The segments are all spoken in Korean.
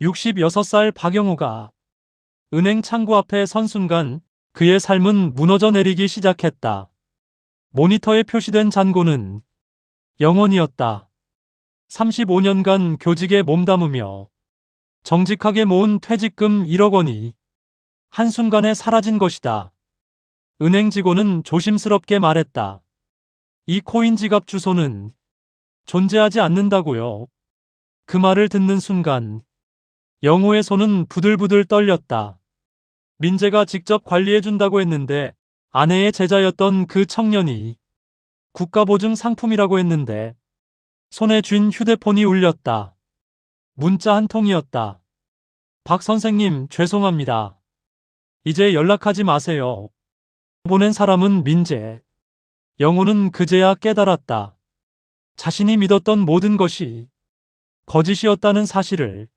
66살 박영호가 은행 창구 앞에 선 순간 그의 삶은 무너져 내리기 시작했다. 모니터에 표시된 잔고는 0원이었다. 35년간 교직에 몸담으며 정직하게 모은 퇴직금 1억 원이 한순간에 사라진 것이다. 은행 직원은 조심스럽게 말했다. 이 코인 지갑 주소는 존재하지 않는다고요. 그 말을 듣는 순간 영호의 손은 부들부들 떨렸다. 민재가 직접 관리해준다고 했는데 아내의 제자였던 그 청년이 국가보증 상품이라고 했는데 손에 쥔 휴대폰이 울렸다. 문자 한 통이었다. 박 선생님, 죄송합니다. 이제 연락하지 마세요. 보낸 사람은 민재. 영호는 그제야 깨달았다. 자신이 믿었던 모든 것이 거짓이었다는 사실을.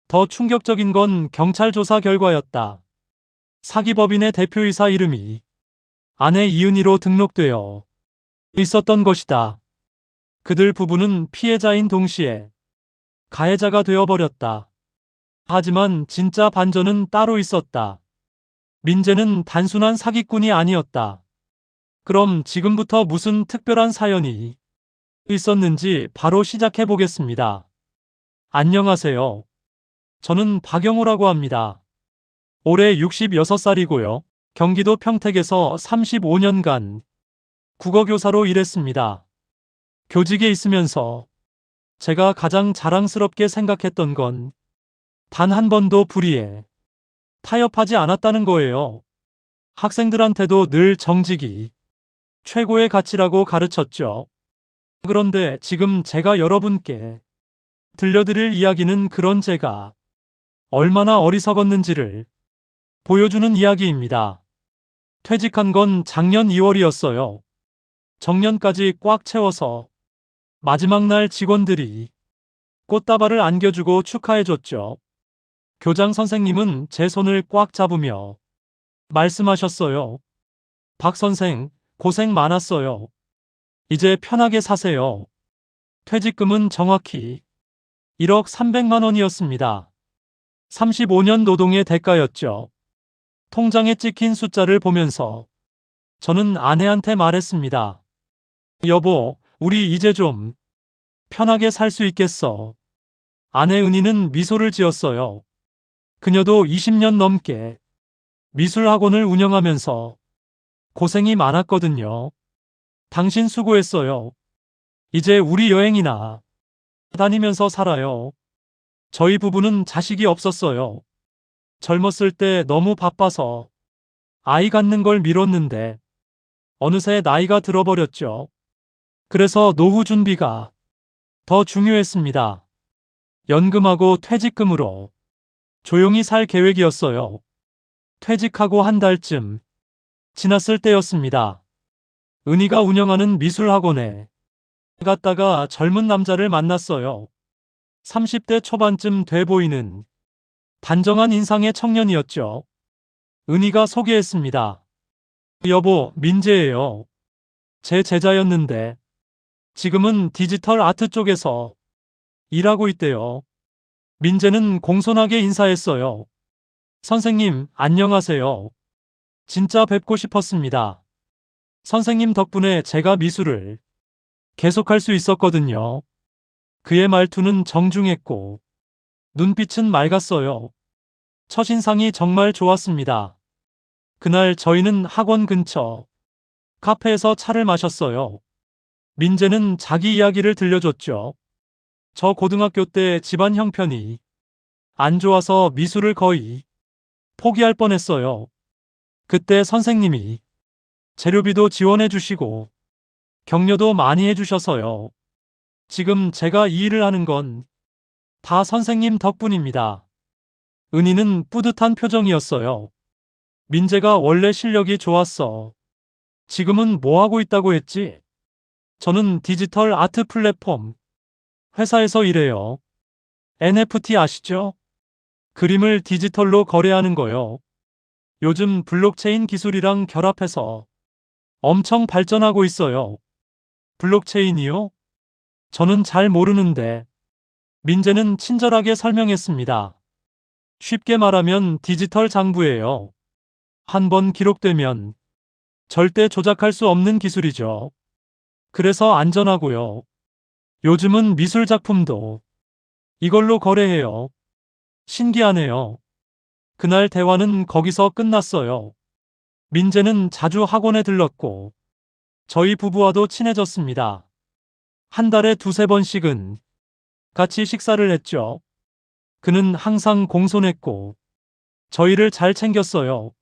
더 충격적인 건 경찰 조사 결과였다. 사기법인의 대표이사 이름이 아내 이은희로 등록되어 있었던 것이다. 그들 부부는 피해자인 동시에 가해자가 되어버렸다. 하지만 진짜 반전은 따로 있었다. 민재는 단순한 사기꾼이 아니었다. 그럼 지금부터 무슨 특별한 사연이 있었는지 바로 시작해 보겠습니다. 안녕하세요. 저는 박영호라고 합니다. 올해 66살이고요. 경기도 평택에서 35년간 국어교사로 일했습니다. 교직에 있으면서 제가 가장 자랑스럽게 생각했던 건 단 한 번도 불의에 타협하지 않았다는 거예요. 학생들한테도 늘 정직이 최고의 가치라고 가르쳤죠. 그런데 지금 제가 여러분께 들려드릴 이야기는 그런 제가 얼마나 어리석었는지를 보여주는 이야기입니다. 퇴직한 건 작년 2월이었어요. 정년까지 꽉 채워서 마지막 날 직원들이 꽃다발을 안겨주고 축하해줬죠. 교장 선생님은 제 손을 꽉 잡으며 말씀하셨어요. 박 선생, 고생 많았어요. 이제 편하게 사세요. 퇴직금은 정확히 1억 300만 원이었습니다. 35년 노동의 대가였죠. 통장에 찍힌 숫자를 보면서 저는 아내한테 말했습니다. 여보, 우리 이제 좀 편하게 살 수 있겠어. 아내 은희는 미소를 지었어요. 그녀도 20년 넘게 미술학원을 운영하면서 고생이 많았거든요. 당신 수고했어요. 이제 우리 여행이나 다니면서 살아요. 저희 부부는 자식이 없었어요. 젊었을 때 너무 바빠서 아이 갖는 걸 미뤘는데 어느새 나이가 들어버렸죠. 그래서 노후 준비가 더 중요했습니다. 연금하고 퇴직금으로 조용히 살 계획이었어요. 퇴직하고 한 달쯤 지났을 때였습니다. 은희가 운영하는 미술학원에 갔다가 젊은 남자를 만났어요. 30대 초반쯤 돼 보이는 단정한 인상의 청년이었죠. 은희가 소개했습니다. 여보, 민재예요. 제 제자였는데 지금은 디지털 아트 쪽에서 일하고 있대요. 민재는 공손하게 인사했어요. 선생님, 안녕하세요. 진짜 뵙고 싶었습니다. 선생님 덕분에 제가 미술을 계속할 수 있었거든요. 그의 말투는 정중했고 눈빛은 맑았어요. 첫인상이 정말 좋았습니다. 그날 저희는 학원 근처 카페에서 차를 마셨어요. 민재는 자기 이야기를 들려줬죠. 저 고등학교 때 집안 형편이 안 좋아서 미술을 거의 포기할 뻔했어요. 그때 선생님이 재료비도 지원해 주시고 격려도 많이 해주셔서요. 지금 제가 이 일을 하는 건 다 선생님 덕분입니다. 은희는 뿌듯한 표정이었어요. 민재가 원래 실력이 좋았어. 지금은 뭐 하고 있다고 했지? 저는 디지털 아트 플랫폼 회사에서 일해요. NFT 아시죠? 그림을 디지털로 거래하는 거요. 요즘 블록체인 기술이랑 결합해서 엄청 발전하고 있어요. 블록체인이요? 저는 잘 모르는데 민재는 친절하게 설명했습니다. 쉽게 말하면 디지털 장부예요. 한번 기록되면 절대 조작할 수 없는 기술이죠. 그래서 안전하고요. 요즘은 미술 작품도 이걸로 거래해요. 신기하네요. 그날 대화는 거기서 끝났어요. 민재는 자주 학원에 들렀고 저희 부부와도 친해졌습니다. 한 달에 두세 번씩은 같이 식사를 했죠. 그는 항상 공손했고 저희를 잘 챙겼어요.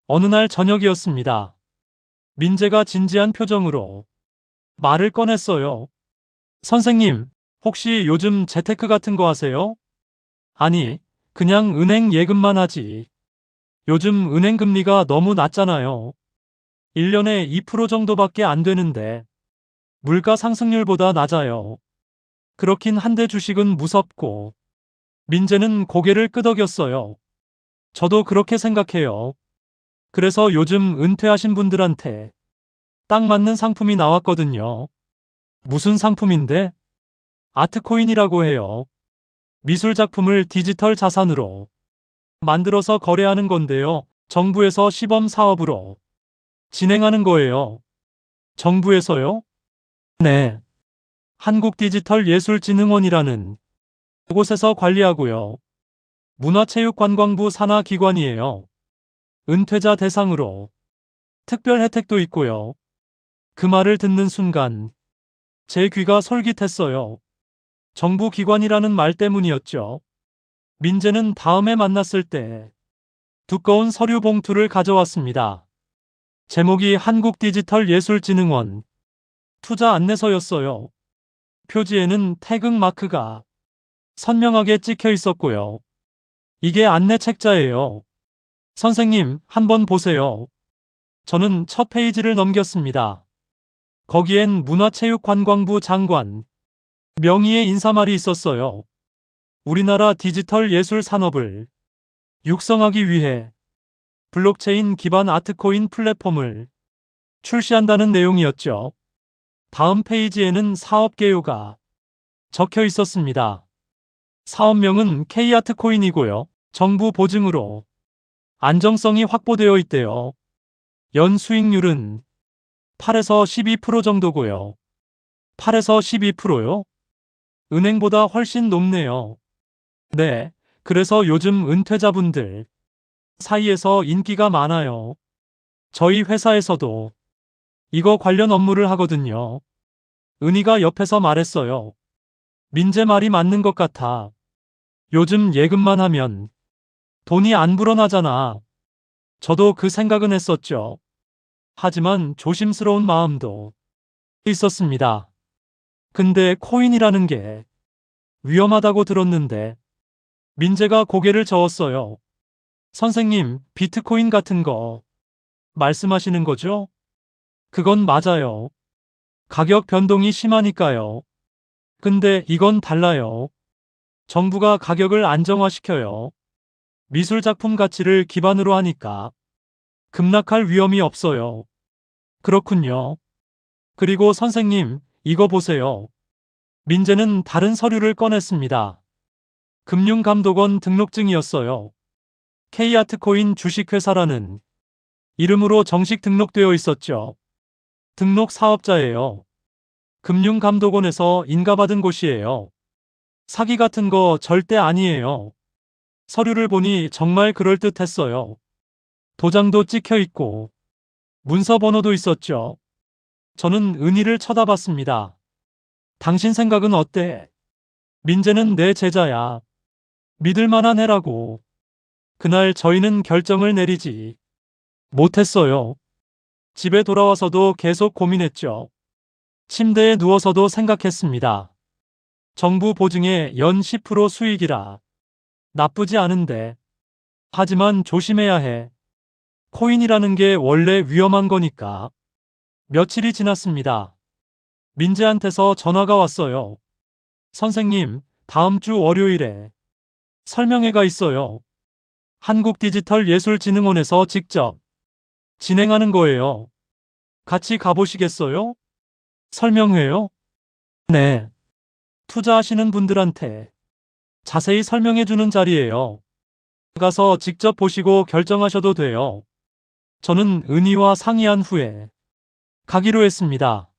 어느 날 저녁이었습니다. 민재가 진지한 표정으로 말을 꺼냈어요. 선생님, 혹시 요즘 재테크 같은 거 하세요? 아니, 그냥 은행 예금만 하지. 요즘 은행 금리가 너무 낮잖아요. 1년에 2% 정도밖에 안 되는데 물가 상승률보다 낮아요. 그렇긴 한데 주식은 무섭고. 민재는 고개를 끄덕였어요. 저도 그렇게 생각해요. 그래서 요즘 은퇴하신 분들한테 딱 맞는 상품이 나왔거든요. 무슨 상품인데? 아트코인이라고 해요. 미술 작품을 디지털 자산으로 만들어서 거래하는 건데요. 정부에서 시범 사업으로 진행하는 거예요. 정부에서요? 네. 한국디지털예술진흥원이라는 곳에서 관리하고요. 문화체육관광부 산하 기관이에요. 은퇴자 대상으로 특별 혜택도 있고요. 그 말을 듣는 순간 제 귀가 솔깃했어요. 정부 기관이라는 말 때문이었죠. 민재는 다음에 만났을 때 두꺼운 서류 봉투를 가져왔습니다. 제목이 한국디지털예술진흥원 투자 안내서였어요. 표지에는 태극 마크가 선명하게 찍혀 있었고요. 이게 안내 책자예요. 선생님, 한번 보세요. 저는 첫 페이지를 넘겼습니다. 거기엔 문화체육관광부 장관 명의의 인사말이 있었어요. 우리나라 디지털 예술 산업을 육성하기 위해 블록체인 기반 아트코인 플랫폼을 출시한다는 내용이었죠. 다음 페이지에는 사업 개요가 적혀 있었습니다. 사업명은 K아트코인이고요. 정부 보증으로 안정성이 확보되어 있대요. 연 수익률은 8에서 12% 정도고요. 8에서 12%요? 은행보다 훨씬 높네요. 네, 그래서 요즘 은퇴자분들 사이에서 인기가 많아요. 저희 회사에서도 이거 관련 업무를 하거든요. 은희가 옆에서 말했어요. 민재 말이 맞는 것 같아. 요즘 예금만 하면 돈이 안 불어나잖아. 저도 그 생각은 했었죠. 하지만 조심스러운 마음도 있었습니다. 근데 코인이라는 게 위험하다고 들었는데. 민재가 고개를 저었어요. 선생님, 비트코인 같은 거 말씀하시는 거죠? 그건 맞아요. 가격 변동이 심하니까요. 근데 이건 달라요. 정부가 가격을 안정화시켜요. 미술 작품 가치를 기반으로 하니까 급락할 위험이 없어요. 그렇군요. 그리고 선생님, 이거 보세요. 민재는 다른 서류를 꺼냈습니다. 금융감독원 등록증이었어요. K아트코인 주식회사라는 이름으로 정식 등록되어 있었죠. 등록 사업자예요. 금융감독원에서 인가받은 곳이에요. 사기 같은 거 절대 아니에요. 서류를 보니 정말 그럴듯했어요. 도장도 찍혀 있고 문서 번호도 있었죠. 저는 은희를 쳐다봤습니다. 당신 생각은 어때? 민재는 내 제자야. 믿을 만한 애라고. 그날 저희는 결정을 내리지 못했어요. 집에 돌아와서도 계속 고민했죠. 침대에 누워서도 생각했습니다. 정부 보증에 연 10% 수익이라 나쁘지 않은데. 하지만 조심해야 해. 코인이라는 게 원래 위험한 거니까. 며칠이 지났습니다. 민재한테서 전화가 왔어요. 선생님, 다음 주 월요일에 설명회가 있어요. 한국디지털예술진흥원에서 직접 진행하는 거예요. 같이 가보시겠어요? 설명회요? 네. 투자하시는 분들한테 자세히 설명해 주는 자리예요. 가서 직접 보시고 결정하셔도 돼요. 저는 은희와 상의한 후에 가기로 했습니다.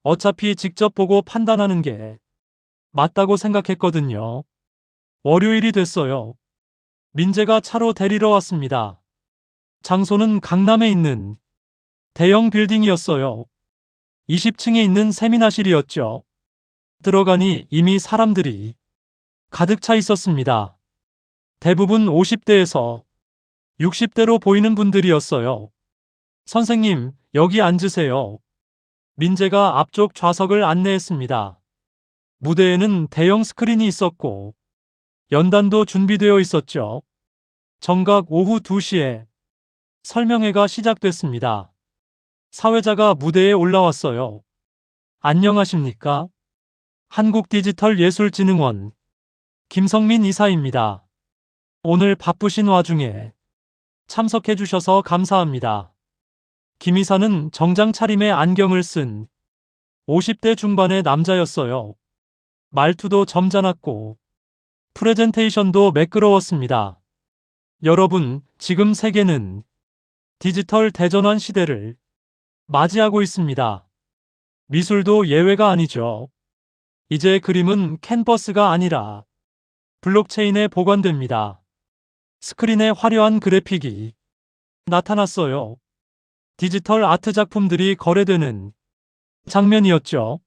어차피 직접 보고 판단하는 게 맞다고 생각했거든요. 월요일이 됐어요. 민재가 차로 데리러 왔습니다. 장소는 강남에 있는 대형 빌딩이었어요. 20층에 있는 세미나실이었죠. 들어가니 이미 사람들이 가득 차 있었습니다. 대부분 50대에서 60대로 보이는 분들이었어요. 선생님, 여기 앉으세요. 민재가 앞쪽 좌석을 안내했습니다. 무대에는 대형 스크린이 있었고 연단도 준비되어 있었죠. 정각 오후 2시에 설명회가 시작됐습니다. 사회자가 무대에 올라왔어요. 안녕하십니까? 한국디지털예술진흥원 김성민 이사입니다. 오늘 바쁘신 와중에 참석해 주셔서 감사합니다. 김 이사는 정장 차림에 안경을 쓴 50대 중반의 남자였어요. 말투도 점잖았고 프레젠테이션도 매끄러웠습니다. 여러분, 지금 세계는 디지털 대전환 시대를 맞이하고 있습니다. 미술도 예외가 아니죠. 이제 그림은 캔버스가 아니라 블록체인에 보관됩니다. 스크린에 화려한 그래픽이 나타났어요. 디지털 아트 작품들이 거래되는 장면이었죠.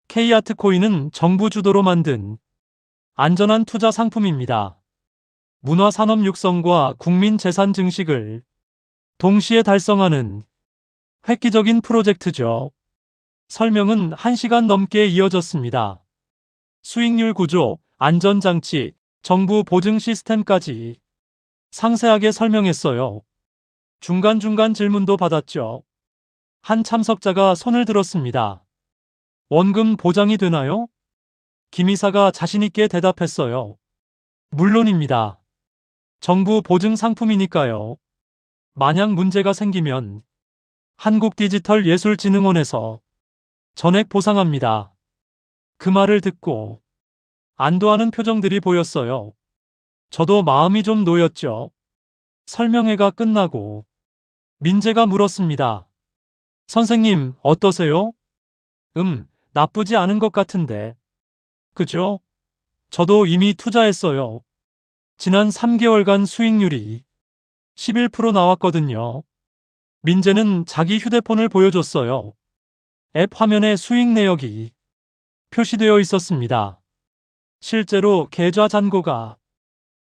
K아트코인은 정부 주도로 만든 안전한 투자 상품입니다. 문화산업 육성과 국민 재산 증식을 동시에 달성하는 획기적인 프로젝트죠. 설명은 1시간 넘게 이어졌습니다. 수익률 구조, 안전장치, 정부 보증 시스템까지 상세하게 설명했어요. 중간중간 질문도 받았죠. 한 참석자가 손을 들었습니다. 원금 보장이 되나요? 김 이사가 자신있게 대답했어요. 물론입니다. 정부 보증 상품이니까요. 만약 문제가 생기면 한국디지털예술진흥원에서 전액 보상합니다. 그 말을 듣고 안도하는 표정들이 보였어요. 저도 마음이 좀 놓였죠. 설명회가 끝나고 민재가 물었습니다. 선생님, 어떠세요? 나쁘지 않은 것 같은데. 그죠? 저도 이미 투자했어요. 지난 3개월간 수익률이 11% 나왔거든요. 민재는 자기 휴대폰을 보여줬어요. 앱 화면에 수익 내역이 표시되어 있었습니다. 실제로 계좌 잔고가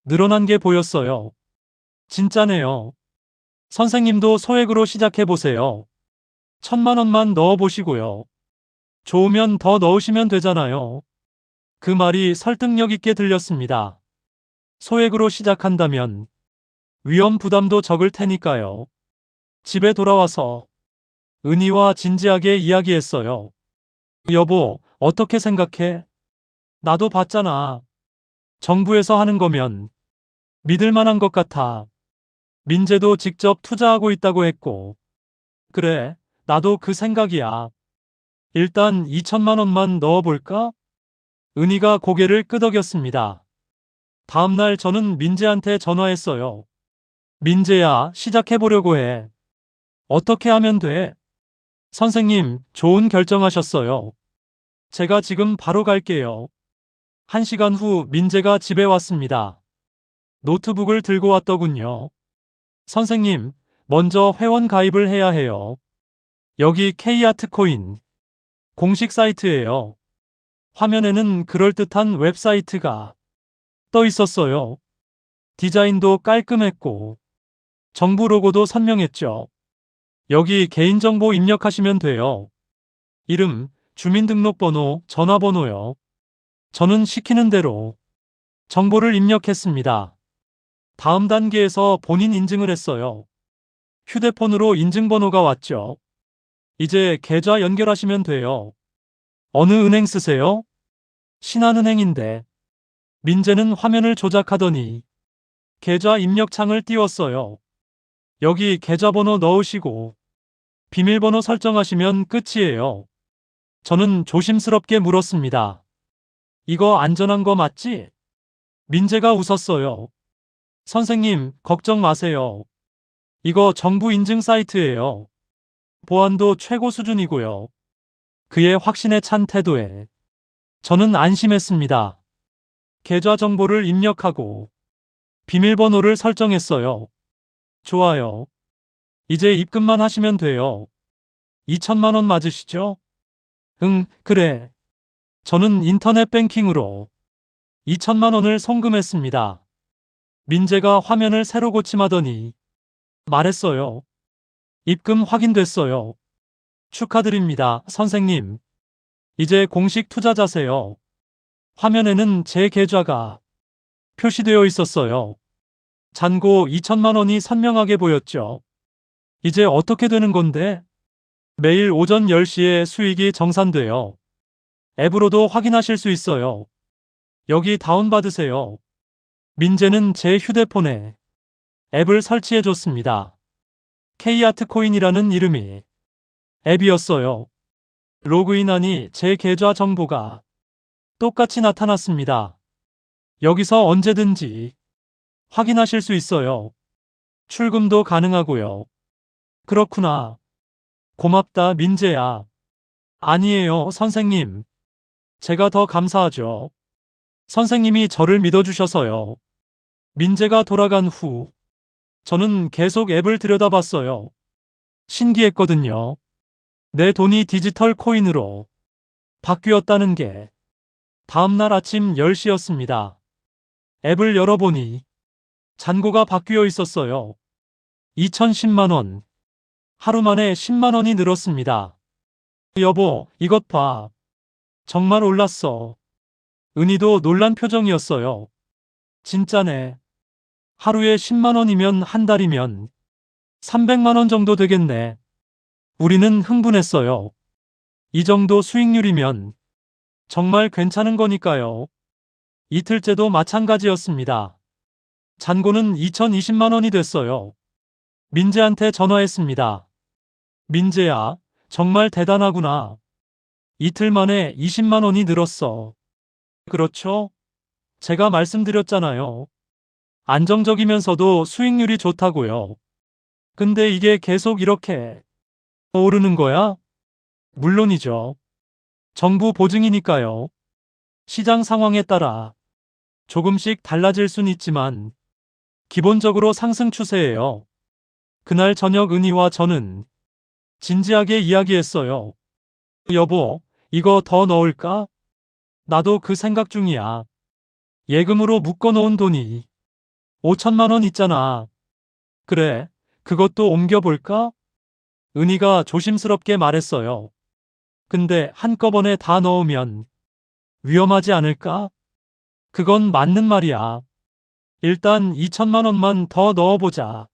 늘어난 게 보였어요. 진짜네요. 선생님도 소액으로 시작해보세요. 1,000만 원만 넣어보시고요. 좋으면 더 넣으시면 되잖아요. 그 말이 설득력 있게 들렸습니다. 소액으로 시작한다면 위험 부담도 적을 테니까요. 집에 돌아와서 은희와 진지하게 이야기했어요. 여보, 어떻게 생각해? 나도 봤잖아. 정부에서 하는 거면 믿을 만한 것 같아. 민재도 직접 투자하고 있다고 했고. 그래, 나도 그 생각이야. 일단 2,000만 원만 넣어볼까? 은희가 고개를 끄덕였습니다. 다음날 저는 민재한테 전화했어요. 민재야, 시작해보려고 해. 어떻게 하면 돼? 선생님, 좋은 결정하셨어요. 제가 지금 바로 갈게요. 1시간 후 민재가 집에 왔습니다. 노트북을 들고 왔더군요. 선생님, 먼저 회원 가입을 해야 해요. 여기 K아트코인 공식 사이트예요. 화면에는 그럴듯한 웹사이트가 떠 있었어요. 디자인도 깔끔했고 정부 로고도 선명했죠. 여기 개인정보 입력하시면 돼요. 이름, 주민등록번호, 전화번호요. 저는 시키는 대로 정보를 입력했습니다. 다음 단계에서 본인 인증을 했어요. 휴대폰으로 인증번호가 왔죠. 이제 계좌 연결하시면 돼요. 어느 은행 쓰세요? 신한은행인데. 민재는 화면을 조작하더니 계좌 입력창을 띄웠어요. 여기 계좌번호 넣으시고 비밀번호 설정하시면 끝이에요. 저는 조심스럽게 물었습니다. 이거 안전한 거 맞지? 민재가 웃었어요. 선생님, 걱정 마세요. 이거 정부 인증 사이트예요. 보안도 최고 수준이고요. 그의 확신에 찬 태도에 저는 안심했습니다. 계좌 정보를 입력하고 비밀번호를 설정했어요. 좋아요. 이제 입금만 하시면 돼요. 2천만 원 맞으시죠? 응, 그래. 저는 인터넷 뱅킹으로 2천만 원을 송금했습니다. 민재가 화면을 새로 고침하더니 말했어요. 입금 확인됐어요. 축하드립니다, 선생님. 이제 공식 투자자세요. 화면에는 제 계좌가 표시되어 있었어요. 잔고 2천만 원이 선명하게 보였죠. 이제 어떻게 되는 건데? 매일 오전 10시에 수익이 정산돼요. 앱으로도 확인하실 수 있어요. 여기 다운받으세요. 민재는 제 휴대폰에 앱을 설치해줬습니다. K아트코인이라는 이름이 앱이었어요. 로그인하니 제 계좌 정보가 똑같이 나타났습니다. 여기서 언제든지 확인하실 수 있어요. 출금도 가능하고요. 그렇구나. 고맙다, 민재야. 아니에요, 선생님. 제가 더 감사하죠. 선생님이 저를 믿어주셔서요. 민재가 돌아간 후 저는 계속 앱을 들여다봤어요. 신기했거든요. 내 돈이 디지털 코인으로 바뀌었다는 게. 다음날 아침 10시였습니다. 앱을 열어보니 잔고가 바뀌어 있었어요. 2010만 원. 하루 만에 10만 원이 늘었습니다. 여보, 이것 봐. 정말 올랐어. 은희도 놀란 표정이었어요. 진짜네. 하루에 10만 원이면 한 달이면 300만 원 정도 되겠네. 우리는 흥분했어요. 이 정도 수익률이면 정말 괜찮은 거니까요. 이틀째도 마찬가지였습니다. 잔고는 2020만 원이 됐어요. 민재한테 전화했습니다. 민재야, 정말 대단하구나. 이틀 만에 20만 원이 늘었어. 그렇죠? 제가 말씀드렸잖아요. 안정적이면서도 수익률이 좋다고요. 근데 이게 계속 이렇게 오르는 거야? 물론이죠. 정부 보증이니까요. 시장 상황에 따라 조금씩 달라질 순 있지만 기본적으로 상승 추세예요. 그날 저녁 은희와 저는 진지하게 이야기했어요. 여보, 이거 더 넣을까? 나도 그 생각 중이야. 예금으로 묶어놓은 돈이 5천만 원 있잖아. 그래, 그것도 옮겨볼까? 은희가 조심스럽게 말했어요. 근데 한꺼번에 다 넣으면 위험하지 않을까? 그건 맞는 말이야. 일단 2천만 원만 더 넣어보자.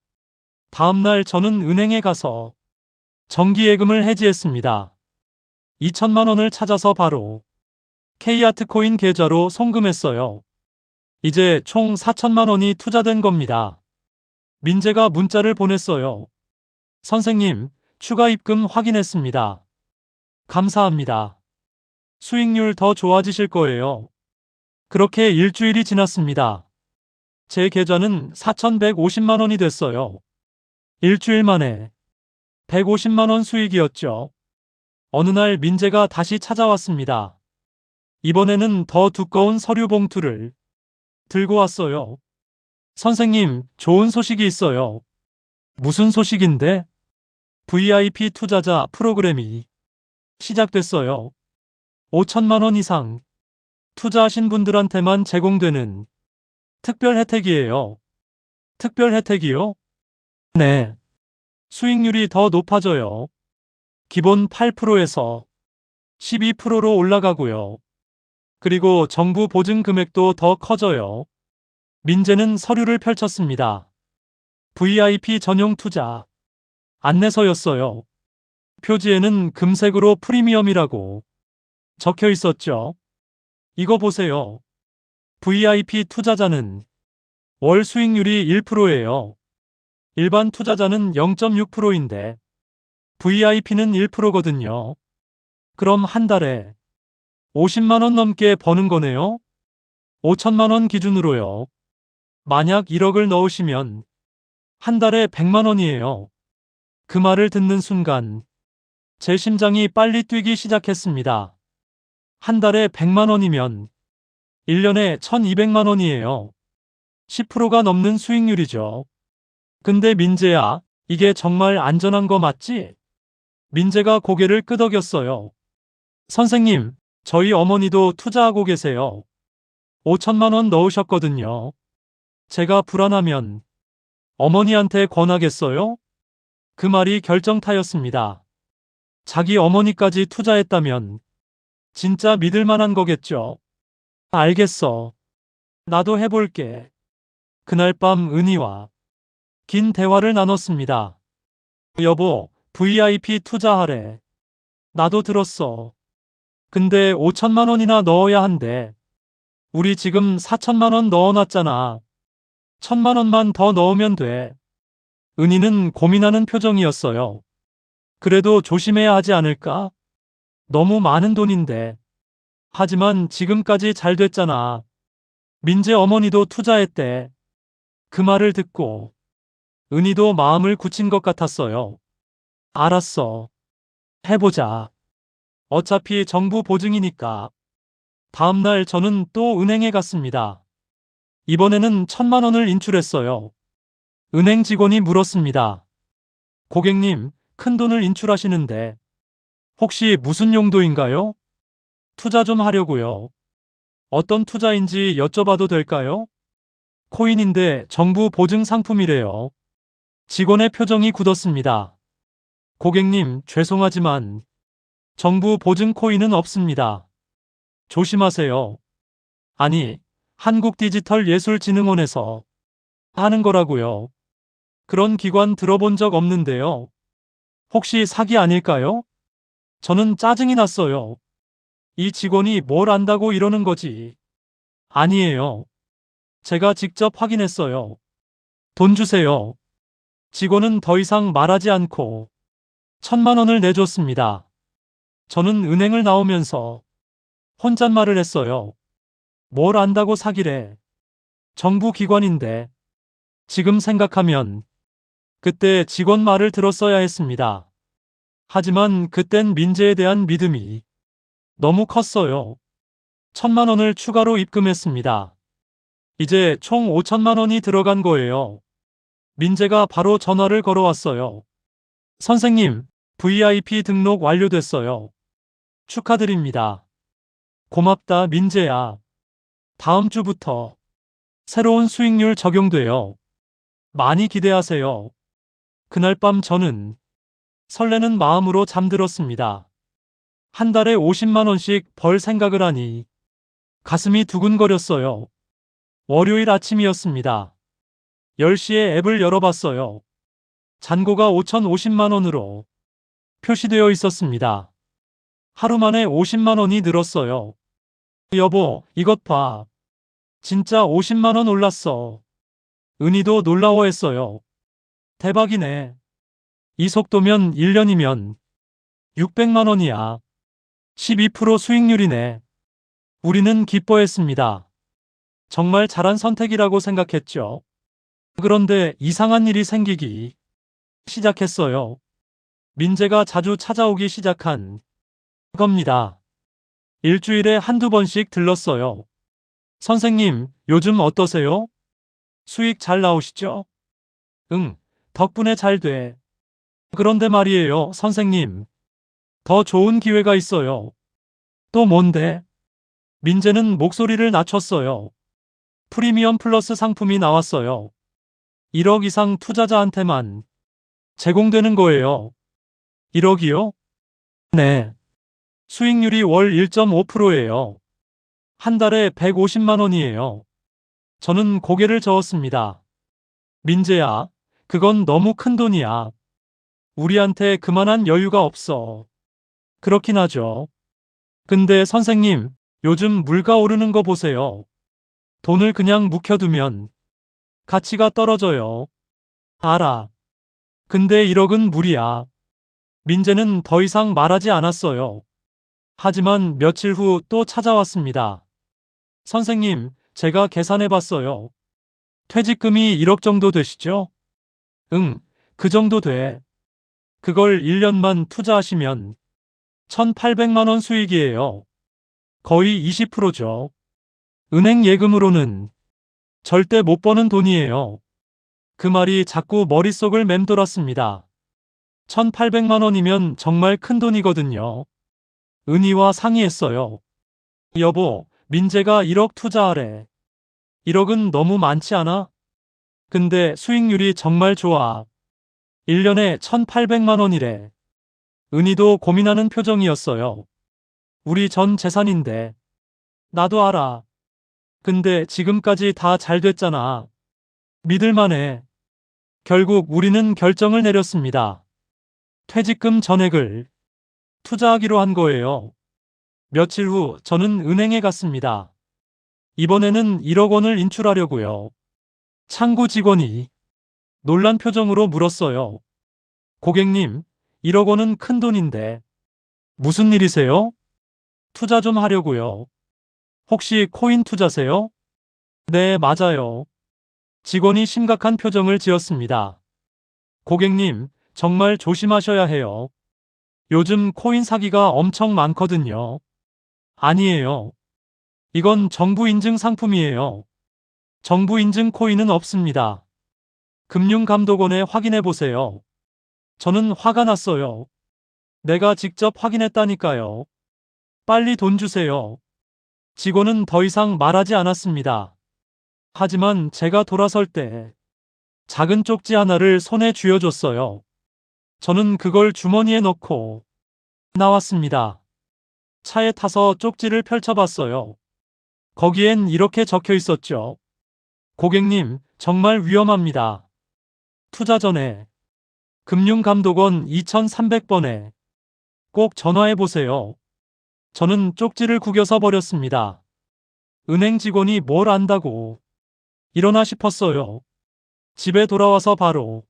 다음날 저는 은행에 가서 정기예금을 해지했습니다. 2천만 원을 찾아서 바로 K아트코인 계좌로 송금했어요. 이제 총 4천만 원이 투자된 겁니다. 민재가 문자를 보냈어요. 선생님, 추가 입금 확인했습니다. 감사합니다. 수익률 더 좋아지실 거예요. 그렇게 일주일이 지났습니다. 제 계좌는 4,150만 원이 됐어요. 일주일 만에 150만 원 수익이었죠. 어느 날 민재가 다시 찾아왔습니다. 이번에는 더 두꺼운 서류 봉투를 들고 왔어요. 선생님, 좋은 소식이 있어요. 무슨 소식인데? VIP 투자자 프로그램이 시작됐어요. 5천만 원 이상 투자하신 분들한테만 제공되는 특별 혜택이에요. 특별 혜택이요? 네. 수익률이 더 높아져요. 기본 8%에서 12%로 올라가고요. 그리고 정부 보증 금액도 더 커져요. 민재는 서류를 펼쳤습니다. VIP 전용 투자 안내서였어요. 표지에는 금색으로 프리미엄이라고 적혀 있었죠. 이거 보세요. VIP 투자자는 월 수익률이 1%예요. 일반 투자자는 0.6%인데 VIP는 1%거든요. 그럼 한 달에 50만 원 넘게 버는 거네요. 5천만 원 기준으로요. 만약 1억을 넣으시면 한 달에 100만 원이에요. 그 말을 듣는 순간 제 심장이 빨리 뛰기 시작했습니다. 한 달에 100만 원이면 1년에 1200만 원이에요. 10%가 넘는 수익률이죠. 근데 민재야, 이게 정말 안전한 거 맞지? 민재가 고개를 끄덕였어요. 선생님, 저희 어머니도 투자하고 계세요. 5천만 원 넣으셨거든요. 제가 불안하면 어머니한테 권하겠어요? 그 말이 결정타였습니다. 자기 어머니까지 투자했다면 진짜 믿을 만한 거겠죠. 알겠어. 나도 해볼게. 그날 밤 은희와 긴 대화를 나눴습니다. 여보, VIP 투자하래. 나도 들었어. 근데 5천만 원이나 넣어야 한대. 우리 지금 4천만 원 넣어놨잖아. 1천만 원만 더 넣으면 돼. 은희는 고민하는 표정이었어요. 그래도 조심해야 하지 않을까? 너무 많은 돈인데. 하지만 지금까지 잘 됐잖아. 민재 어머니도 투자했대. 그 말을 듣고 은희도 마음을 굳힌 것 같았어요. 알았어. 해보자. 어차피 정부 보증이니까. 다음날 저는 또 은행에 갔습니다. 이번에는 1천만 원을 인출했어요. 은행 직원이 물었습니다. 고객님, 큰 돈을 인출하시는데 혹시 무슨 용도인가요? 투자 좀 하려고요. 어떤 투자인지 여쭤봐도 될까요? 코인인데 정부 보증 상품이래요. 직원의 표정이 굳었습니다. 고객님, 죄송하지만 정부 보증 코인은 없습니다. 조심하세요. 아니, 한국디지털예술진흥원에서 하는 거라고요. 그런 기관 들어본 적 없는데요. 혹시 사기 아닐까요? 저는 짜증이 났어요. 이 직원이 뭘 안다고 이러는 거지. 아니에요. 제가 직접 확인했어요. 돈 주세요. 직원은 더 이상 말하지 않고 1천만 원을 내줬습니다. 저는 은행을 나오면서 혼잣말을 했어요. 뭘 안다고 사기래. 정부 기관인데. 지금 생각하면 그때 직원 말을 들었어야 했습니다. 하지만 그땐 민재에 대한 믿음이 너무 컸어요. 1천만 원을 추가로 입금했습니다. 이제 총 5천만 원이 들어간 거예요. 민재가 바로 전화를 걸어왔어요. 선생님, VIP 등록 완료됐어요. 축하드립니다. 고맙다, 민재야. 다음 주부터 새로운 수익률 적용돼요. 많이 기대하세요. 그날 밤 저는 설레는 마음으로 잠들었습니다. 한 달에 50만 원씩 벌 생각을 하니 가슴이 두근거렸어요. 월요일 아침이었습니다. 10시에 앱을 열어봤어요. 잔고가 5,050만 원으로 표시되어 있었습니다. 하루 만에 50만 원이 늘었어요. 여보, 이것 봐. 진짜 50만 원 올랐어. 은희도 놀라워했어요. 대박이네. 이 속도면 1년이면 600만 원이야. 12% 수익률이네. 우리는 기뻐했습니다. 정말 잘한 선택이라고 생각했죠. 그런데 이상한 일이 생기기 시작했어요. 민재가 자주 찾아오기 시작한 겁니다. 일주일에 한두 번씩 들렀어요. 선생님, 요즘 어떠세요? 수익 잘 나오시죠? 응, 덕분에 잘 돼. 그런데 말이에요, 선생님. 더 좋은 기회가 있어요. 또 뭔데? 민재는 목소리를 낮췄어요. 프리미엄 플러스 상품이 나왔어요. 1억 이상 투자자한테만 제공되는 거예요. 1억이요? 네. 수익률이 월 1.5%예요. 한 달에 150만 원이에요. 저는 고개를 저었습니다. 민재야, 그건 너무 큰 돈이야. 우리한테 그만한 여유가 없어. 그렇긴 하죠. 근데 선생님, 요즘 물가 오르는 거 보세요. 돈을 그냥 묵혀두면 가치가 떨어져요. 알아. 근데 1억은 무리야. 민재는 더 이상 말하지 않았어요. 하지만 며칠 후 또 찾아왔습니다. 선생님, 제가 계산해 봤어요. 퇴직금이 1억 정도 되시죠? 응, 그 정도 돼. 그걸 1년만 투자하시면 1,800만 원 수익이에요. 거의 20%죠. 은행 예금으로는 절대 못 버는 돈이에요. 그 말이 자꾸 머릿속을 맴돌았습니다. 1,800만 원이면 정말 큰 돈이거든요. 은희와 상의했어요. 여보, 민재가 1억 투자하래. 1억은 너무 많지 않아? 근데 수익률이 정말 좋아. 1년에 1,800만 원이래. 은희도 고민하는 표정이었어요. 우리 전 재산인데. 나도 알아. 근데 지금까지 다 잘 됐잖아. 믿을만해. 결국 우리는 결정을 내렸습니다. 퇴직금 전액을 투자하기로 한 거예요. 며칠 후 저는 은행에 갔습니다. 이번에는 1억 원을 인출하려고요. 창구 직원이 놀란 표정으로 물었어요. 고객님, 1억 원은 큰 돈인데 무슨 일이세요? 투자 좀 하려고요. 혹시 코인 투자세요? 네, 맞아요. 직원이 심각한 표정을 지었습니다. 고객님, 정말 조심하셔야 해요. 요즘 코인 사기가 엄청 많거든요. 아니에요. 이건 정부 인증 상품이에요. 정부 인증 코인은 없습니다. 금융감독원에 확인해 보세요. 저는 화가 났어요. 내가 직접 확인했다니까요. 빨리 돈 주세요. 직원은 더 이상 말하지 않았습니다. 하지만 제가 돌아설 때 작은 쪽지 하나를 손에 쥐어줬어요. 저는 그걸 주머니에 넣고 나왔습니다. 차에 타서 쪽지를 펼쳐봤어요. 거기엔 이렇게 적혀 있었죠. 고객님, 정말 위험합니다. 투자 전에 금융감독원 2300번에 꼭 전화해 보세요. 저는 쪽지를 구겨서 버렸습니다. 은행 직원이 뭘 안다고 이러나 싶었어요. 집에 돌아와서 바로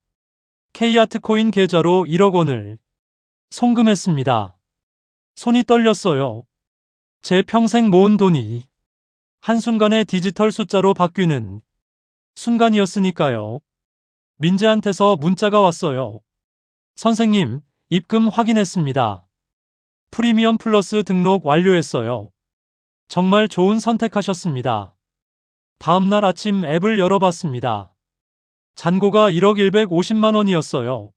K아트코인 계좌로 1억 원을 송금했습니다. 손이 떨렸어요. 제 평생 모은 돈이 한순간에 디지털 숫자로 바뀌는 순간이었으니까요. 민재한테서 문자가 왔어요. 선생님, 입금 확인했습니다. 프리미엄 플러스 등록 완료했어요. 정말 좋은 선택하셨습니다. 다음날 아침 앱을 열어봤습니다. 잔고가 1억 150만 원이었어요.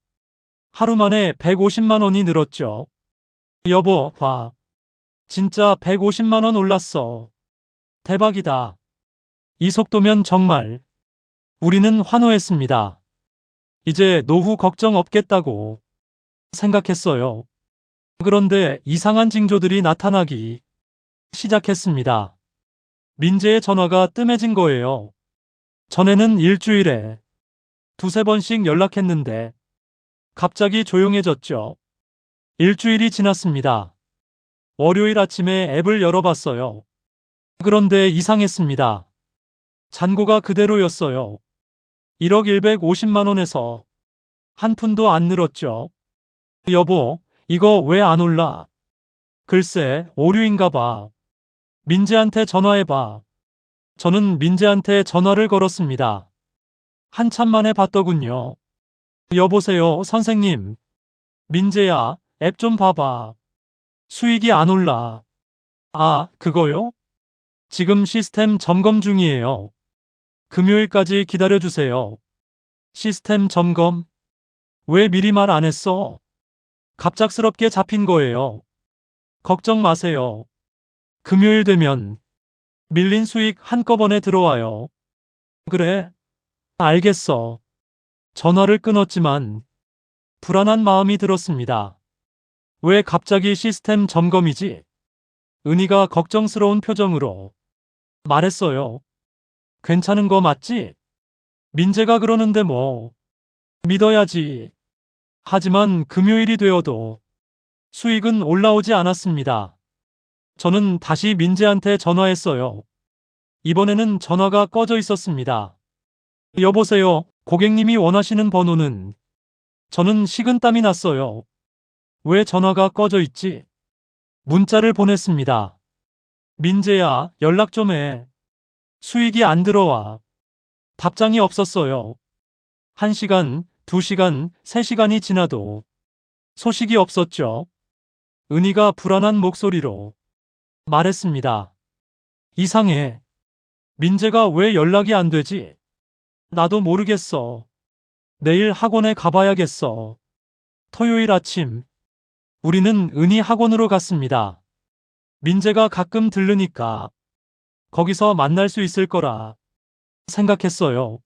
하루 만에 150만 원이 늘었죠. 여보, 봐. 진짜 150만 원 올랐어. 대박이다. 이 속도면 정말. 우리는 환호했습니다. 이제 노후 걱정 없겠다고 생각했어요. 그런데 이상한 징조들이 나타나기 시작했습니다. 민재의 전화가 뜸해진 거예요. 전에는 일주일에 두세 번씩 연락했는데 갑자기 조용해졌죠. 일주일이 지났습니다. 월요일 아침에 앱을 열어봤어요. 그런데 이상했습니다. 잔고가 그대로였어요. 1억 150만 원에서 한 푼도 안 늘었죠. 여보, 이거 왜 안 올라? 글쎄, 오류인가 봐. 민재한테 전화해봐. 저는 민재한테 전화를 걸었습니다. 한참 만에 받더군요. 여보세요, 선생님. 민재야, 앱 좀 봐봐. 수익이 안 올라. 아, 그거요? 지금 시스템 점검 중이에요. 금요일까지 기다려주세요. 시스템 점검? 왜 미리 말 안 했어? 갑작스럽게 잡힌 거예요. 걱정 마세요. 금요일 되면 밀린 수익 한꺼번에 들어와요. 그래? 알겠어. 전화를 끊었지만 불안한 마음이 들었습니다. 왜 갑자기 시스템 점검이지? 은희가 걱정스러운 표정으로 말했어요. 괜찮은 거 맞지? 민재가 그러는데 뭐. 믿어야지. 하지만 금요일이 되어도 수익은 올라오지 않았습니다. 저는 다시 민재한테 전화했어요. 이번에는 전화가 꺼져 있었습니다. 여보세요, 고객님이 원하시는 번호는? 저는 식은땀이 났어요. 왜 전화가 꺼져 있지? 문자를 보냈습니다. 민재야, 연락 좀 해. 수익이 안 들어와. 답장이 없었어요. 1시간, 2시간, 3시간이 지나도 소식이 없었죠. 은희가 불안한 목소리로 말했습니다. 이상해. 민재가 왜 연락이 안 되지? 나도 모르겠어. 내일 학원에 가봐야겠어. 토요일 아침, 우리는 은희 학원으로 갔습니다. 민재가 가끔 들르니까 거기서 만날 수 있을 거라 생각했어요.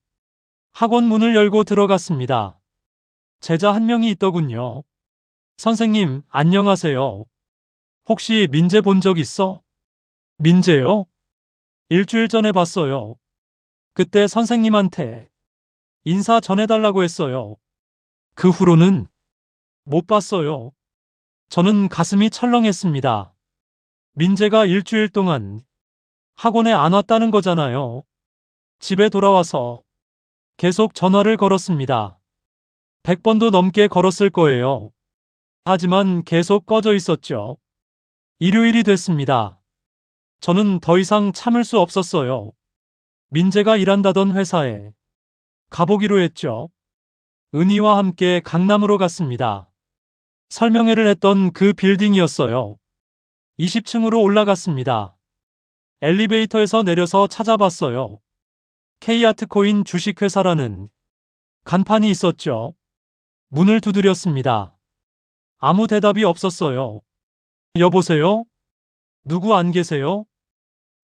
학원 문을 열고 들어갔습니다. 제자 한 명이 있더군요. 선생님, 안녕하세요. 혹시 민재 본 적 있어? 민재요? 일주일 전에 봤어요. 그때 선생님한테 인사 전해달라고 했어요. 그 후로는 못 봤어요. 저는 가슴이 철렁했습니다. 민재가 일주일 동안 학원에 안 왔다는 거잖아요. 집에 돌아와서 계속 전화를 걸었습니다. 100번도 넘게 걸었을 거예요. 하지만 계속 꺼져 있었죠. 일요일이 됐습니다. 저는 더 이상 참을 수 없었어요. 민재가 일한다던 회사에 가보기로 했죠. 은희와 함께 강남으로 갔습니다. 설명회를 했던 그 빌딩이었어요. 20층으로 올라갔습니다. 엘리베이터에서 내려서 찾아봤어요. K아트코인 주식회사라는 간판이 있었죠. 문을 두드렸습니다. 아무 대답이 없었어요. 여보세요? 누구 안 계세요?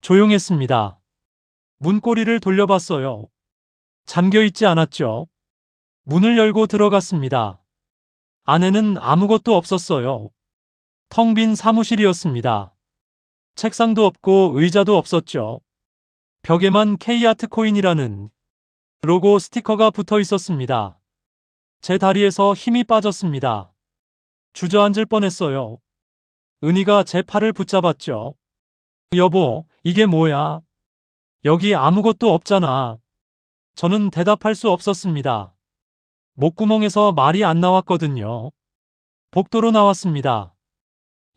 조용했습니다. 문고리를 돌려봤어요. 잠겨 있지 않았죠. 문을 열고 들어갔습니다. 안에는 아무것도 없었어요. 텅 빈 사무실이었습니다. 책상도 없고 의자도 없었죠. 벽에만 K아트코인이라는 로고 스티커가 붙어 있었습니다. 제 다리에서 힘이 빠졌습니다. 주저앉을 뻔했어요. 은희가 제 팔을 붙잡았죠. 여보, 이게 뭐야? 여기 아무것도 없잖아. 저는 대답할 수 없었습니다. 목구멍에서 말이 안 나왔거든요. 복도로 나왔습니다.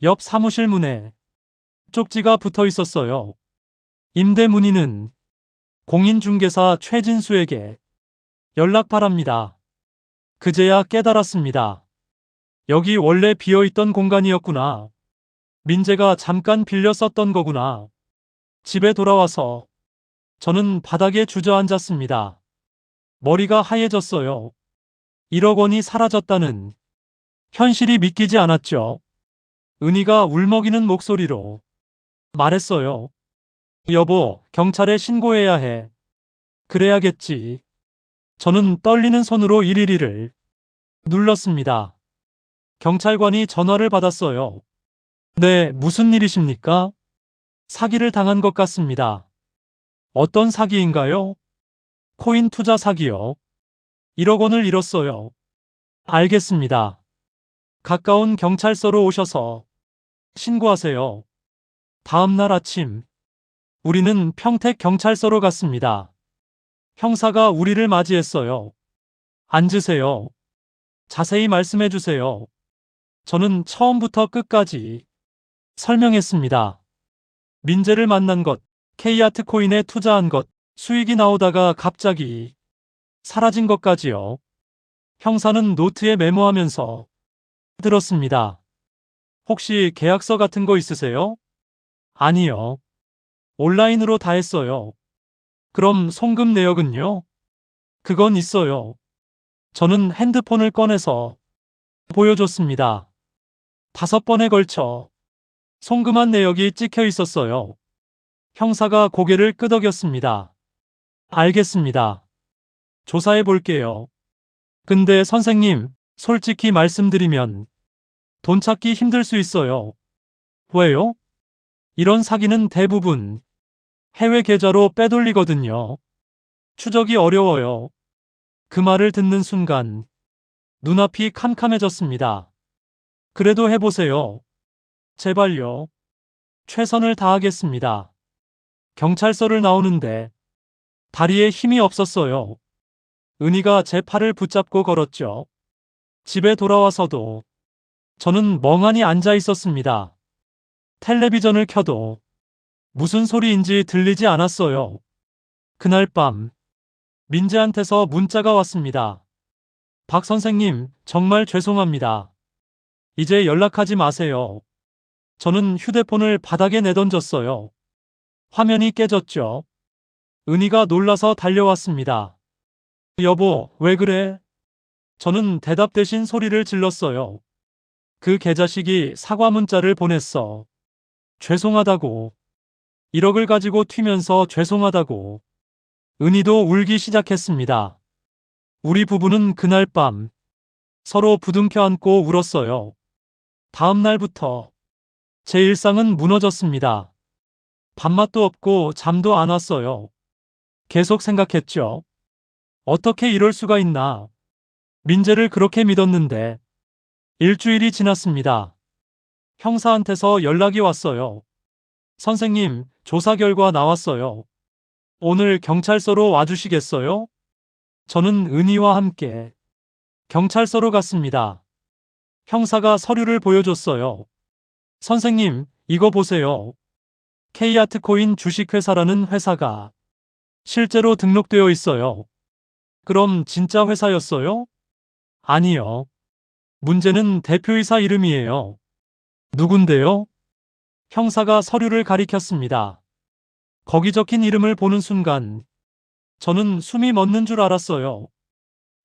옆 사무실 문에 쪽지가 붙어 있었어요. 임대 문의는 공인중개사 최진수에게 연락 바랍니다. 그제야 깨달았습니다. 여기 원래 비어있던 공간이었구나. 민재가 잠깐 빌려 썼던 거구나. 집에 돌아와서 저는 바닥에 주저앉았습니다. 머리가 하얘졌어요. 1억 원이 사라졌다는 현실이 믿기지 않았죠. 은희가 울먹이는 목소리로 말했어요. 여보, 경찰에 신고해야 해. 그래야겠지. 저는 떨리는 손으로 112를 눌렀습니다. 경찰관이 전화를 받았어요. 네, 무슨 일이십니까? 사기를 당한 것 같습니다. 어떤 사기인가요? 코인 투자 사기요. 1억 원을 잃었어요. 알겠습니다. 가까운 경찰서로 오셔서 신고하세요. 다음 날 아침, 우리는 평택 경찰서로 갔습니다. 형사가 우리를 맞이했어요. 앉으세요. 자세히 말씀해 주세요. 저는 처음부터 끝까지 설명했습니다. 민재를 만난 것, K아트코인에 투자한 것, 수익이 나오다가 갑자기 사라진 것까지요. 형사는 노트에 메모하면서 들었습니다. 혹시 계약서 같은 거 있으세요? 아니요. 온라인으로 다 했어요. 그럼 송금 내역은요? 그건 있어요. 저는 핸드폰을 꺼내서 보여줬습니다. 5번에 걸쳐 송금한 내역이 찍혀 있었어요. 형사가 고개를 끄덕였습니다. 알겠습니다. 조사해 볼게요. 근데 선생님, 솔직히 말씀드리면 돈 찾기 힘들 수 있어요. 왜요? 이런 사기는 대부분 해외 계좌로 빼돌리거든요. 추적이 어려워요. 그 말을 듣는 순간 눈앞이 캄캄해졌습니다. 그래도 해보세요. 제발요. 최선을 다하겠습니다. 경찰서를 나오는데 다리에 힘이 없었어요. 은희가 제 팔을 붙잡고 걸었죠. 집에 돌아와서도 저는 멍하니 앉아 있었습니다. 텔레비전을 켜도 무슨 소리인지 들리지 않았어요. 그날 밤 민재한테서 문자가 왔습니다. 박 선생님, 정말 죄송합니다. 이제 연락하지 마세요. 저는 휴대폰을 바닥에 내던졌어요. 화면이 깨졌죠. 은희가 놀라서 달려왔습니다. 여보, 왜 그래? 저는 대답 대신 소리를 질렀어요. 그 개자식이 사과 문자를 보냈어. 죄송하다고. 1억을 가지고 튀면서 죄송하다고. 은희도 울기 시작했습니다. 우리 부부는 그날 밤 서로 부둥켜 안고 울었어요. 다음 날부터 제 일상은 무너졌습니다. 밥맛도 없고 잠도 안 왔어요. 계속 생각했죠. 어떻게 이럴 수가 있나. 민재를 그렇게 믿었는데. 일주일이 지났습니다. 형사한테서 연락이 왔어요. 선생님, 조사 결과 나왔어요. 오늘 경찰서로 와주시겠어요? 저는 은희와 함께 경찰서로 갔습니다. 형사가 서류를 보여줬어요. 선생님, 이거 보세요. K아트코인 주식회사라는 회사가 실제로 등록되어 있어요. 그럼 진짜 회사였어요? 아니요. 문제는 대표이사 이름이에요. 누군데요? 형사가 서류를 가리켰습니다. 거기 적힌 이름을 보는 순간 저는 숨이 멎는 줄 알았어요.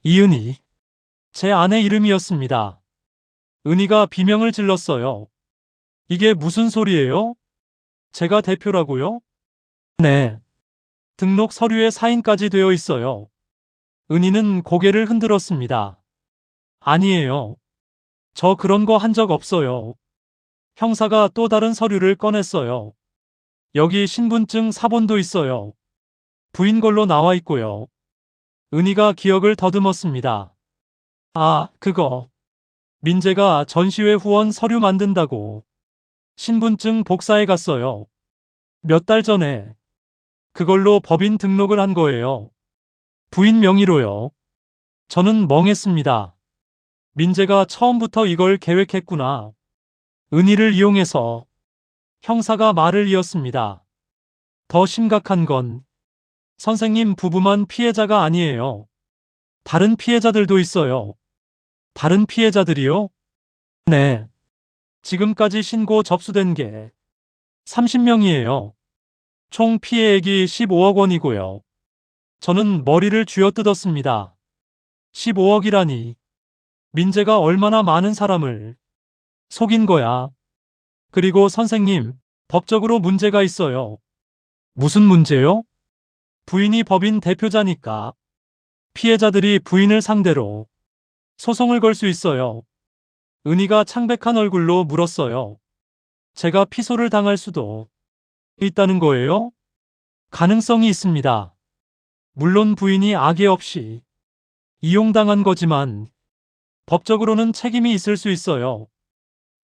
이은희. 제 아내 이름이었습니다. 은희가 비명을 질렀어요. 이게 무슨 소리예요? 제가 대표라고요? 네. 등록 서류에 사인까지 되어 있어요. 은희는 고개를 흔들었습니다. 아니에요. 저 그런 거 한 적 없어요. 형사가 또 다른 서류를 꺼냈어요. 여기 신분증 사본도 있어요. 부인 걸로 나와 있고요. 은희가 기억을 더듬었습니다. 아, 그거. 민재가 전시회 후원 서류 만든다고 신분증 복사해 갔어요. 몇 달 전에. 그걸로 법인 등록을 한 거예요. 부인 명의로요. 저는 멍했습니다. 민재가 처음부터 이걸 계획했구나. 은희를 이용해서. 형사가 말을 이었습니다. 더 심각한 건 선생님 부부만 피해자가 아니에요. 다른 피해자들도 있어요. 다른 피해자들이요? 네. 지금까지 신고 접수된 게 30명이에요. 총 피해액이 15억 원이고요. 저는 머리를 쥐어뜯었습니다. 15억이라니. 민재가 얼마나 많은 사람을 속인 거야. 그리고 선생님, 법적으로 문제가 있어요. 무슨 문제요? 부인이 법인 대표자니까. 피해자들이 부인을 상대로 소송을 걸 수 있어요. 은희가 창백한 얼굴로 물었어요. 제가 피소를 당할 수도 있다는 거예요? 가능성이 있습니다. 물론 부인이 악의 없이 이용당한 거지만 법적으로는 책임이 있을 수 있어요.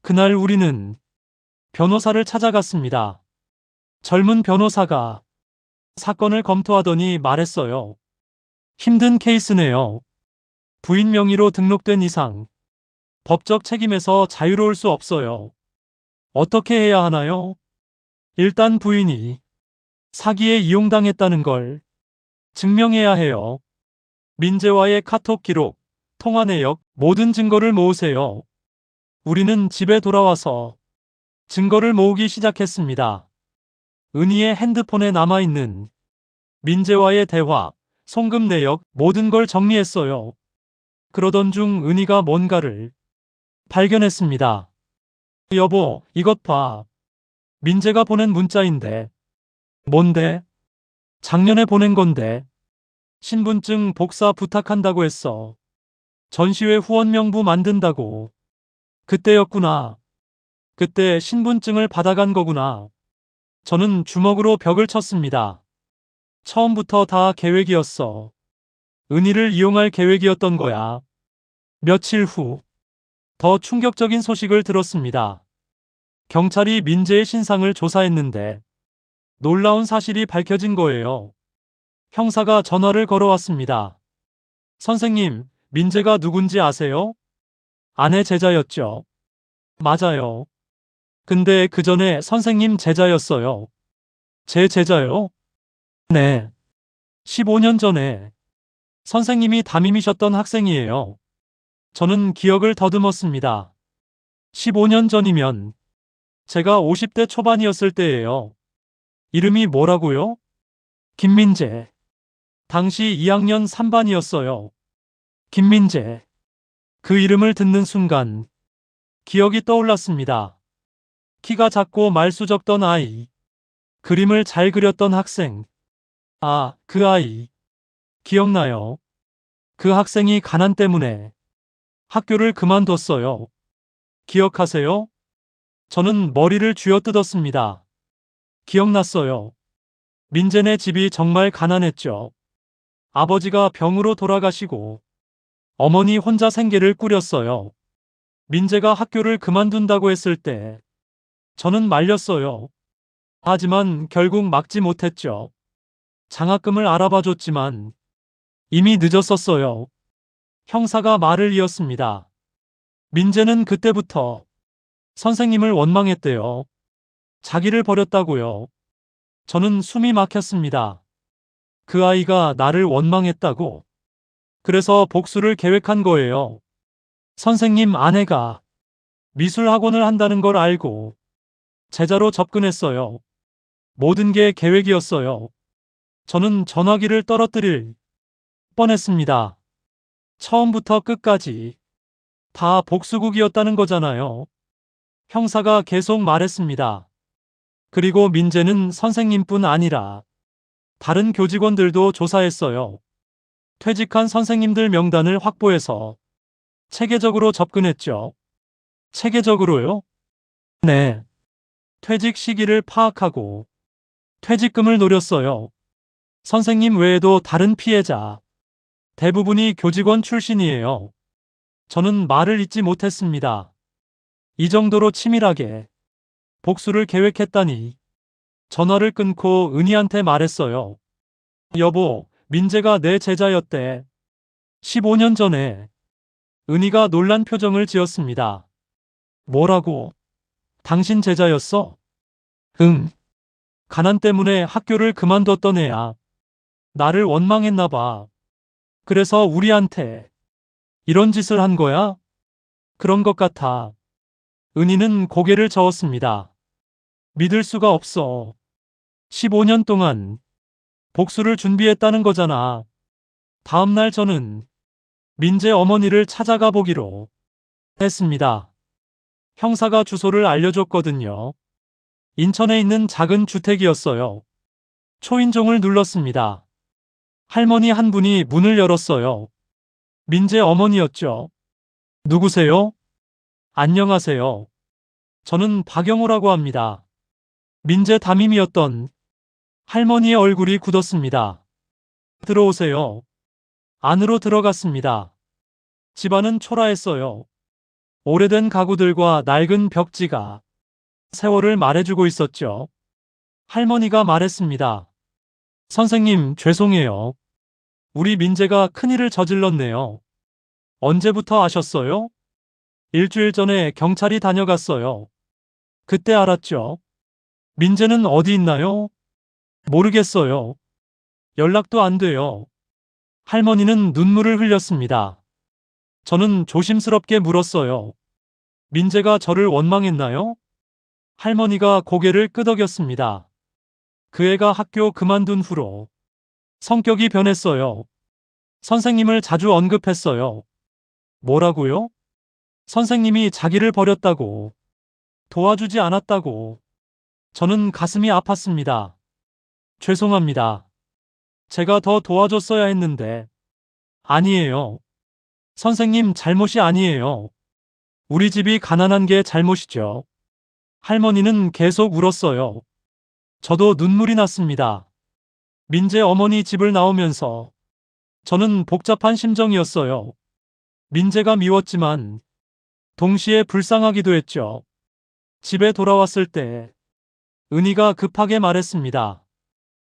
그날 우리는 변호사를 찾아갔습니다. 젊은 변호사가 사건을 검토하더니 말했어요. 힘든 케이스네요. 부인 명의로 등록된 이상 법적 책임에서 자유로울 수 없어요. 어떻게 해야 하나요? 일단 부인이 사기에 이용당했다는 걸 증명해야 해요. 민재와의 카톡 기록, 통화 내역, 모든 증거를 모으세요. 우리는 집에 돌아와서 증거를 모으기 시작했습니다. 은희의 핸드폰에 남아있는 민재와의 대화, 송금 내역, 모든 걸 정리했어요. 그러던 중 은희가 뭔가를 발견했습니다. 여보, 이것 봐. 민재가 보낸 문자인데. 뭔데? 작년에 보낸 건데. 신분증 복사 부탁한다고 했어. 전시회 후원 명부 만든다고. 그때였구나. 그때 신분증을 받아간 거구나. 저는 주먹으로 벽을 쳤습니다. 처음부터 다 계획이었어. 은희를 이용할 계획이었던 거야. 며칠 후, 더 충격적인 소식을 들었습니다. 경찰이 민재의 신상을 조사했는데 놀라운 사실이 밝혀진 거예요. 형사가 전화를 걸어왔습니다. 선생님, 민재가 누군지 아세요? 아내 제자였죠. 맞아요. 근데 그 전에 선생님 제자였어요. 제 제자요? 네. 15년 전에 선생님이 담임이셨던 학생이에요. 저는 기억을 더듬었습니다. 15년 전이면 제가 50대 초반이었을 때예요. 이름이 뭐라고요? 김민재. 당시 2학년 3반이었어요. 김민재. 그 이름을 듣는 순간 기억이 떠올랐습니다. 키가 작고 말수 적던 아이. 그림을 잘 그렸던 학생. 아, 그 아이. 기억나요? 그 학생이 가난 때문에 학교를 그만뒀어요. 기억하세요? 저는 머리를 쥐어뜯었습니다. 기억났어요. 민재네 집이 정말 가난했죠. 아버지가 병으로 돌아가시고 어머니 혼자 생계를 꾸렸어요. 민재가 학교를 그만둔다고 했을 때 저는 말렸어요. 하지만 결국 막지 못했죠. 장학금을 알아봐줬지만 이미 늦었었어요. 형사가 말을 이었습니다. 민재는 그때부터 선생님을 원망했대요. 자기를 버렸다고요. 저는 숨이 막혔습니다. 그 아이가 나를 원망했다고. 그래서 복수를 계획한 거예요. 선생님 아내가 미술학원을 한다는 걸 알고 제자로 접근했어요. 모든 게 계획이었어요. 저는 전화기를 떨어뜨릴 뻔했습니다. 처음부터 끝까지 다 복수국이었다는 거잖아요. 형사가 계속 말했습니다. 그리고 민재는 선생님뿐 아니라 다른 교직원들도 조사했어요. 퇴직한 선생님들 명단을 확보해서 체계적으로 접근했죠. 체계적으로요? 네. 퇴직 시기를 파악하고 퇴직금을 노렸어요. 선생님 외에도 다른 피해자, 대부분이 교직원 출신이에요. 저는 말을 잇지 못했습니다. 이 정도로 치밀하게 복수를 계획했다니. 전화를 끊고 은희한테 말했어요. 여보, 민재가 내 제자였대. 15년 전에. 은희가 놀란 표정을 지었습니다. 뭐라고? 당신 제자였어? 응. 가난 때문에 학교를 그만뒀던 애야. 나를 원망했나 봐. 그래서 우리한테 이런 짓을 한 거야? 그런 것 같아. 은희는 고개를 저었습니다. 믿을 수가 없어. 15년 동안 복수를 준비했다는 거잖아. 다음날 저는 민재 어머니를 찾아가 보기로 했습니다. 형사가 주소를 알려줬거든요. 인천에 있는 작은 주택이었어요. 초인종을 눌렀습니다. 할머니 한 분이 문을 열었어요. 민재 어머니였죠. 누구세요? 안녕하세요. 저는 박영호라고 합니다. 민재 담임이었던 할머니의 얼굴이 굳었습니다. 들어오세요. 안으로 들어갔습니다. 집안은 초라했어요. 오래된 가구들과 낡은 벽지가 세월을 말해주고 있었죠. 할머니가 말했습니다. 선생님, 죄송해요. 우리 민재가 큰일을 저질렀네요. 언제부터 아셨어요? 일주일 전에 경찰이 다녀갔어요. 그때 알았죠. 민재는 어디 있나요? 모르겠어요. 연락도 안 돼요. 할머니는 눈물을 흘렸습니다. 저는 조심스럽게 물었어요. 민재가 저를 원망했나요? 할머니가 고개를 끄덕였습니다. 그 애가 학교 그만둔 후로 성격이 변했어요. 선생님을 자주 언급했어요. 뭐라고요? 선생님이 자기를 버렸다고, 도와주지 않았다고. 저는 가슴이 아팠습니다. 죄송합니다. 제가 더 도와줬어야 했는데. 아니에요. 선생님 잘못이 아니에요. 우리 집이 가난한 게 잘못이죠. 할머니는 계속 울었어요. 저도 눈물이 났습니다. 민재 어머니 집을 나오면서 저는 복잡한 심정이었어요. 민재가 미웠지만 동시에 불쌍하기도 했죠. 집에 돌아왔을 때 은희가 급하게 말했습니다.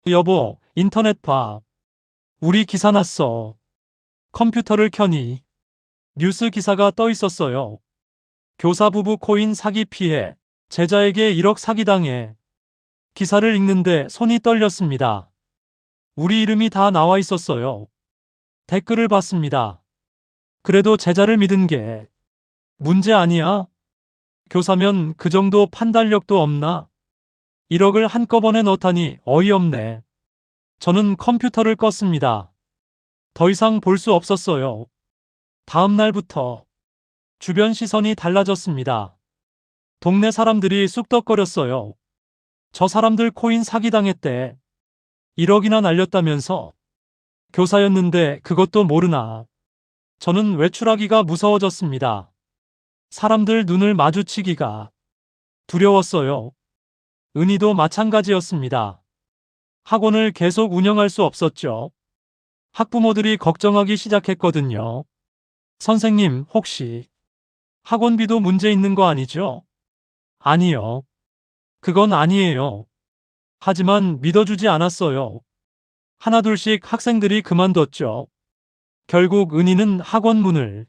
여보, 인터넷 봐. 우리 기사 났어. 컴퓨터를 켜니 뉴스 기사가 떠 있었어요. 교사 부부 코인 사기 피해. 제자에게 1억 사기당해 기사를 읽는데 손이 떨렸습니다. 우리 이름이 다 나와 있었어요. 댓글을 봤습니다. 그래도 제자를 믿은 게 문제 아니야? 교사면 그 정도 판단력도 없나? 1억을 한꺼번에 넣다니 어이없네. 저는 컴퓨터를 껐습니다. 더 이상 볼 수 없었어요. 다음 날부터 주변 시선이 달라졌습니다. 동네 사람들이 쑥덕거렸어요. 저 사람들 코인 사기당했대. 1억이나 날렸다면서. 교사였는데 그것도 모르나. 저는 외출하기가 무서워졌습니다. 사람들 눈을 마주치기가 두려웠어요. 은희도 마찬가지였습니다. 학원을 계속 운영할 수 없었죠. 학부모들이 걱정하기 시작했거든요. 선생님, 혹시 학원비도 문제 있는 거 아니죠? 아니요. 그건 아니에요. 하지만 믿어주지 않았어요. 하나둘씩 학생들이 그만뒀죠. 결국 은희는 학원 문을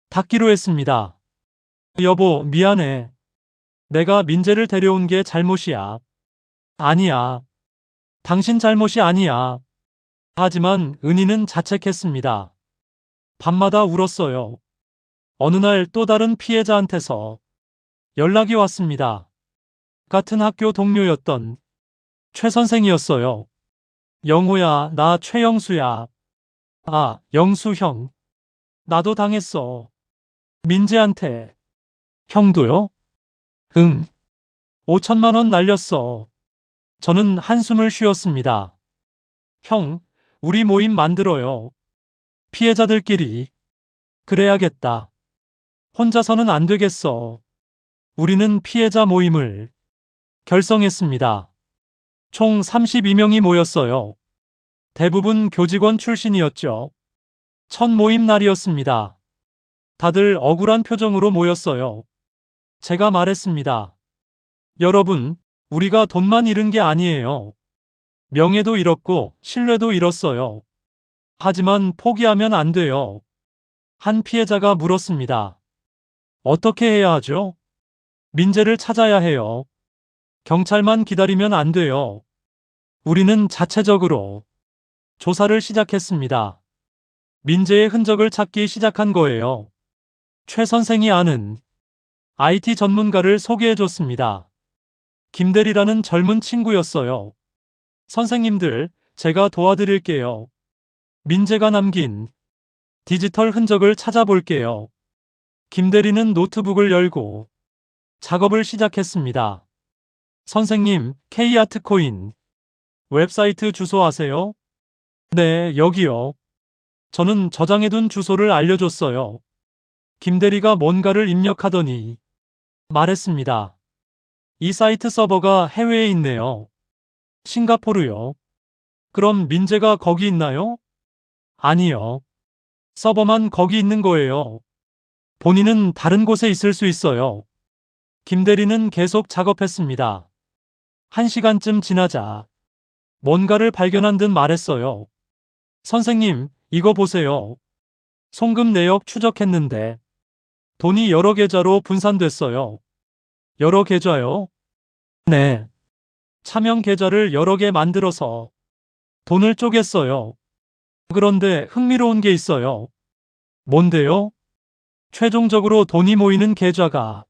닫기로 했습니다. 여보, 미안해. 내가 민재를 데려온 게 잘못이야. 아니야. 당신 잘못이 아니야. 하지만 은희는 자책했습니다. 밤마다 울었어요. 어느 날 또 다른 피해자한테서 연락이 왔습니다. 같은 학교 동료였던 최 선생이었어요. 영호야, 나 최영수야. 아, 영수 형. 나도 당했어. 민재한테. 형도요? 응. 5천만 원 날렸어. 저는 한숨을 쉬었습니다. 형, 우리 모임 만들어요. 피해자들끼리. 그래야겠다. 혼자서는 안 되겠어. 우리는 피해자 모임을 결성했습니다. 총 32명이 모였어요. 대부분 교직원 출신이었죠. 첫 모임 날이었습니다. 다들 억울한 표정으로 모였어요. 제가 말했습니다. 여러분, 우리가 돈만 잃은 게 아니에요. 명예도 잃었고 신뢰도 잃었어요. 하지만 포기하면 안 돼요. 한 피해자가 물었습니다. 어떻게 해야 하죠? 민재를 찾아야 해요. 경찰만 기다리면 안 돼요. 우리는 자체적으로 조사를 시작했습니다. 민재의 흔적을 찾기 시작한 거예요. 최 선생이 아는 IT 전문가를 소개해줬습니다. 김대리라는 젊은 친구였어요. 선생님들, 제가 도와드릴게요. 민재가 남긴 디지털 흔적을 찾아볼게요. 김대리는 노트북을 열고 작업을 시작했습니다. 선생님, K아트코인 웹사이트 주소 아세요? 네, 여기요. 저는 저장해둔 주소를 알려줬어요. 김대리가 뭔가를 입력하더니 말했습니다. 이 사이트 서버가 해외에 있네요. 싱가포르요. 그럼 민재가 거기 있나요? 아니요. 서버만 거기 있는 거예요. 본인은 다른 곳에 있을 수 있어요. 김대리는 계속 작업했습니다. 1시간쯤 지나자 뭔가를 발견한 듯 말했어요. 선생님, 이거 보세요. 송금 내역 추적했는데 돈이 여러 계좌로 분산됐어요. 여러 계좌요? 네. 차명 계좌를 여러 개 만들어서 돈을 쪼갰어요. 그런데 흥미로운 게 있어요. 뭔데요? 최종적으로 돈이 모이는 계좌가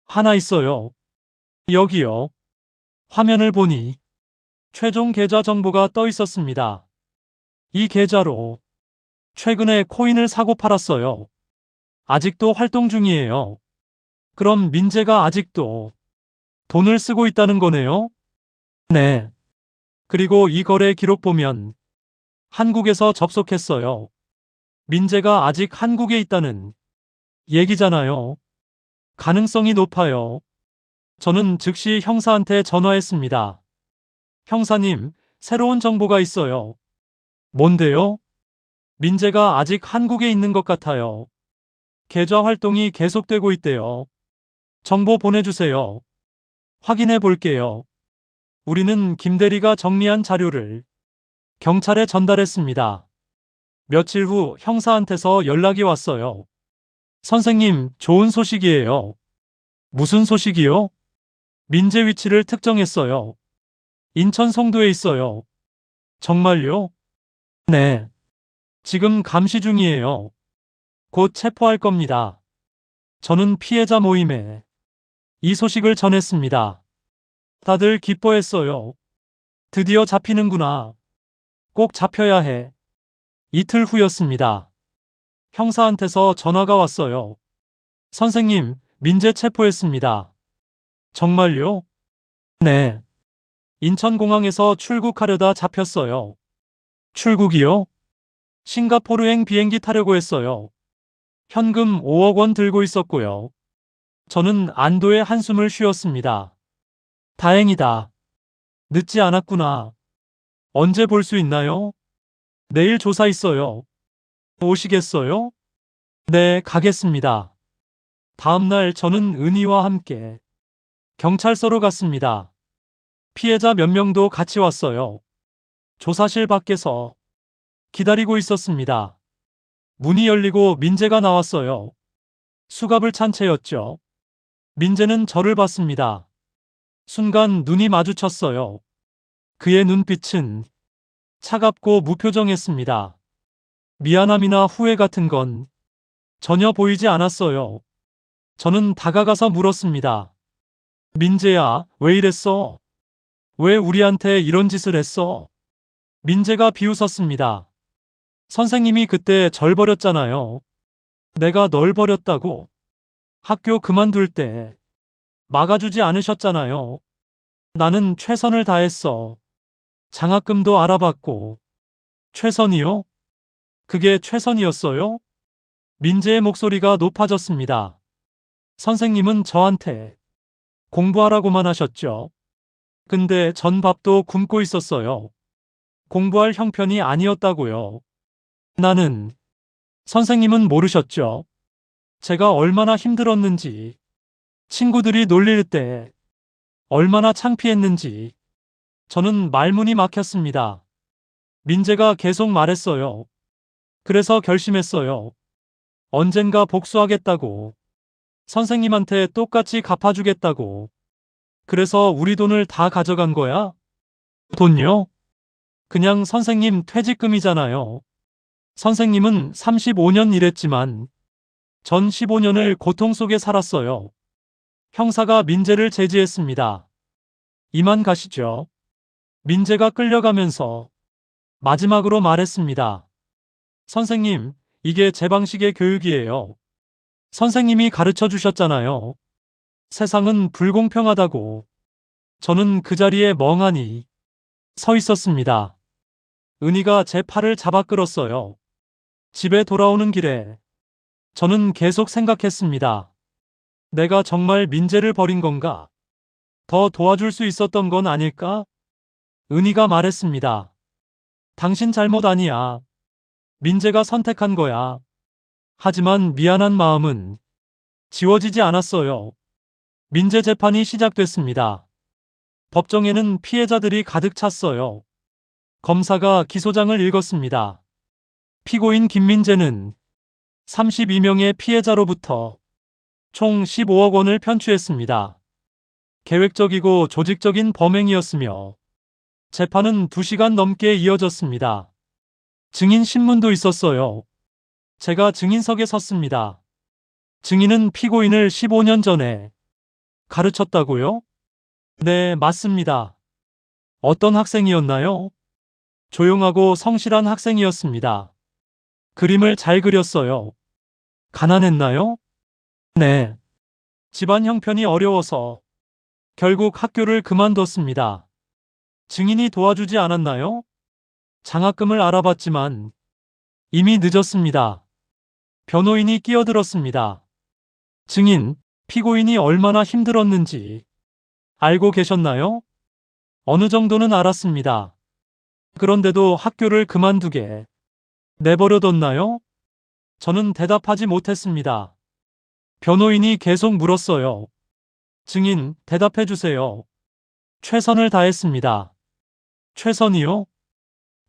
하나 있어요. 여기요. 화면을 보니 최종 계좌 정보가 떠 있었습니다. 이 계좌로 최근에 코인을 사고 팔았어요. 아직도 활동 중이에요. 그럼 민재가 아직도 돈을 쓰고 있다는 거네요? 네. 그리고 이 거래 기록 보면 한국에서 접속했어요. 민재가 아직 한국에 있다는 얘기잖아요. 가능성이 높아요. 저는 즉시 형사한테 전화했습니다. 형사님, 새로운 정보가 있어요. 뭔데요? 민재가 아직 한국에 있는 것 같아요. 계좌 활동이 계속되고 있대요. 정보 보내주세요. 확인해 볼게요. 우리는 김대리가 정리한 자료를 경찰에 전달했습니다. 며칠 후 형사한테서 연락이 왔어요. 선생님, 좋은 소식이에요. 무슨 소식이요? 민재 위치를 특정했어요. 인천 송도에 있어요. 정말요? 네. 지금 감시 중이에요. 곧 체포할 겁니다. 저는 피해자 모임에 이 소식을 전했습니다. 다들 기뻐했어요. 드디어 잡히는구나. 꼭 잡혀야 해. 이틀 후였습니다. 형사한테서 전화가 왔어요. 선생님, 민재 체포했습니다. 정말요? 네. 인천공항에서 출국하려다 잡혔어요. 출국이요? 싱가포르행 비행기 타려고 했어요. 현금 5억 원 들고 있었고요. 저는 안도의 한숨을 쉬었습니다. 다행이다. 늦지 않았구나. 언제 볼 수 있나요? 내일 조사 있어요. 오시겠어요? 네, 가겠습니다. 다음날 저는 은희와 함께 경찰서로 갔습니다. 피해자 몇 명도 같이 왔어요. 조사실 밖에서 기다리고 있었습니다. 문이 열리고 민재가 나왔어요. 수갑을 찬 채였죠. 민재는 저를 봤습니다. 순간 눈이 마주쳤어요. 그의 눈빛은 차갑고 무표정했습니다. 미안함이나 후회 같은 건 전혀 보이지 않았어요. 저는 다가가서 물었습니다. 민재야, 왜 이랬어? 왜 우리한테 이런 짓을 했어? 민재가 비웃었습니다. 선생님이 그때 절 버렸잖아요. 내가 널 버렸다고? 학교 그만둘 때 막아주지 않으셨잖아요. 나는 최선을 다했어. 장학금도 알아봤고. 최선이요? 그게 최선이었어요? 민재의 목소리가 높아졌습니다. 선생님은 저한테 공부하라고만 하셨죠. 근데 전 밥도 굶고 있었어요. 공부할 형편이 아니었다고요. 나는, 선생님은 모르셨죠. 제가 얼마나 힘들었는지, 친구들이 놀릴 때 얼마나 창피했는지. 저는 말문이 막혔습니다. 민재가 계속 말했어요. 그래서 결심했어요. 언젠가 복수하겠다고. 선생님한테 똑같이 갚아주겠다고. 그래서 우리 돈을 다 가져간 거야? 돈요? 그냥 선생님 퇴직금이잖아요. 선생님은 35년 일했지만 전 15년을 고통 속에 살았어요. 형사가 민재를 제지했습니다. 이만 가시죠. 민재가 끌려가면서 마지막으로 말했습니다. 선생님, 이게 제 방식의 교육이에요. 선생님이 가르쳐 주셨잖아요. 세상은 불공평하다고. 저는 그 자리에 멍하니 서 있었습니다. 은희가 제 팔을 잡아 끌었어요. 집에 돌아오는 길에 저는 계속 생각했습니다. 내가 정말 민재를 버린 건가? 더 도와줄 수 있었던 건 아닐까? 은희가 말했습니다. 당신 잘못 아니야. 민재가 선택한 거야. 하지만 미안한 마음은 지워지지 않았어요. 민재 재판이 시작됐습니다. 법정에는 피해자들이 가득 찼어요. 검사가 기소장을 읽었습니다. 피고인 김민재는 32명의 피해자로부터 총 15억 원을 편취했습니다. 계획적이고 조직적인 범행이었으며 재판은 2시간 넘게 이어졌습니다. 증인 신문도 있었어요. 제가 증인석에 섰습니다. 증인은 피고인을 15년 전에 가르쳤다고요? 네, 맞습니다. 어떤 학생이었나요? 조용하고 성실한 학생이었습니다. 그림을 잘 그렸어요. 가난했나요? 네. 집안 형편이 어려워서 결국 학교를 그만뒀습니다. 증인이 도와주지 않았나요? 장학금을 알아봤지만 이미 늦었습니다. 변호인이 끼어들었습니다. 증인, 피고인이 얼마나 힘들었는지 알고 계셨나요? 어느 정도는 알았습니다. 그런데도 학교를 그만두게 내버려뒀나요? 저는 대답하지 못했습니다. 변호인이 계속 물었어요. 증인, 대답해 주세요. 최선을 다했습니다. 최선이요?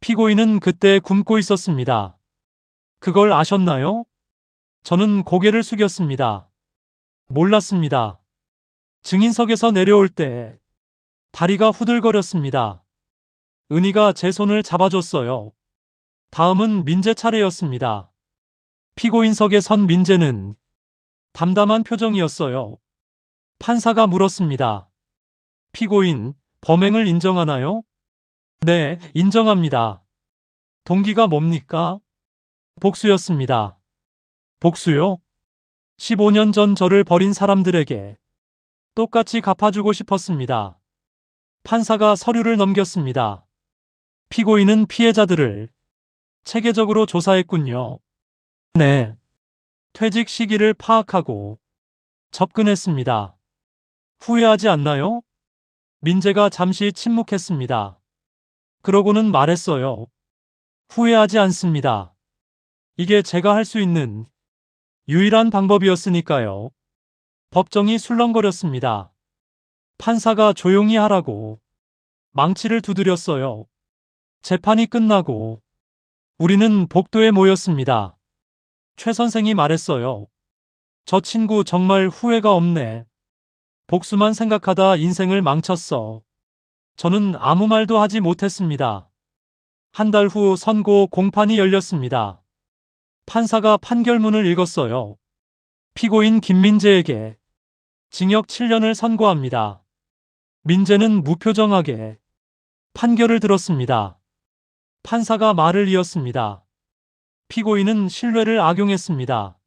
피고인은 그때 굶고 있었습니다. 그걸 아셨나요? 저는 고개를 숙였습니다. 몰랐습니다. 증인석에서 내려올 때 다리가 후들거렸습니다. 은희가 제 손을 잡아줬어요. 다음은 민재 차례였습니다. 피고인석에 선 민재는 담담한 표정이었어요. 판사가 물었습니다. 피고인, 범행을 인정하나요? 네, 인정합니다. 동기가 뭡니까? 복수였습니다. 복수요? 15년 전 저를 버린 사람들에게 똑같이 갚아주고 싶었습니다. 판사가 서류를 넘겼습니다. 피고인은 피해자들을 체계적으로 조사했군요. 네. 퇴직 시기를 파악하고 접근했습니다. 후회하지 않나요? 민재가 잠시 침묵했습니다. 그러고는 말했어요. 후회하지 않습니다. 이게 제가 할 수 있는 유일한 방법이었으니까요. 법정이 술렁거렸습니다. 판사가 조용히 하라고 망치를 두드렸어요. 재판이 끝나고 우리는 복도에 모였습니다. 최 선생이 말했어요. 저 친구 정말 후회가 없네. 복수만 생각하다 인생을 망쳤어. 저는 아무 말도 하지 못했습니다. 한 달 후 선고 공판이 열렸습니다. 판사가 판결문을 읽었어요. 피고인 김민재에게 징역 7년을 선고합니다. 민재는 무표정하게 판결을 들었습니다. 판사가 말을 이었습니다. 피고인은 신뢰를 악용했습니다.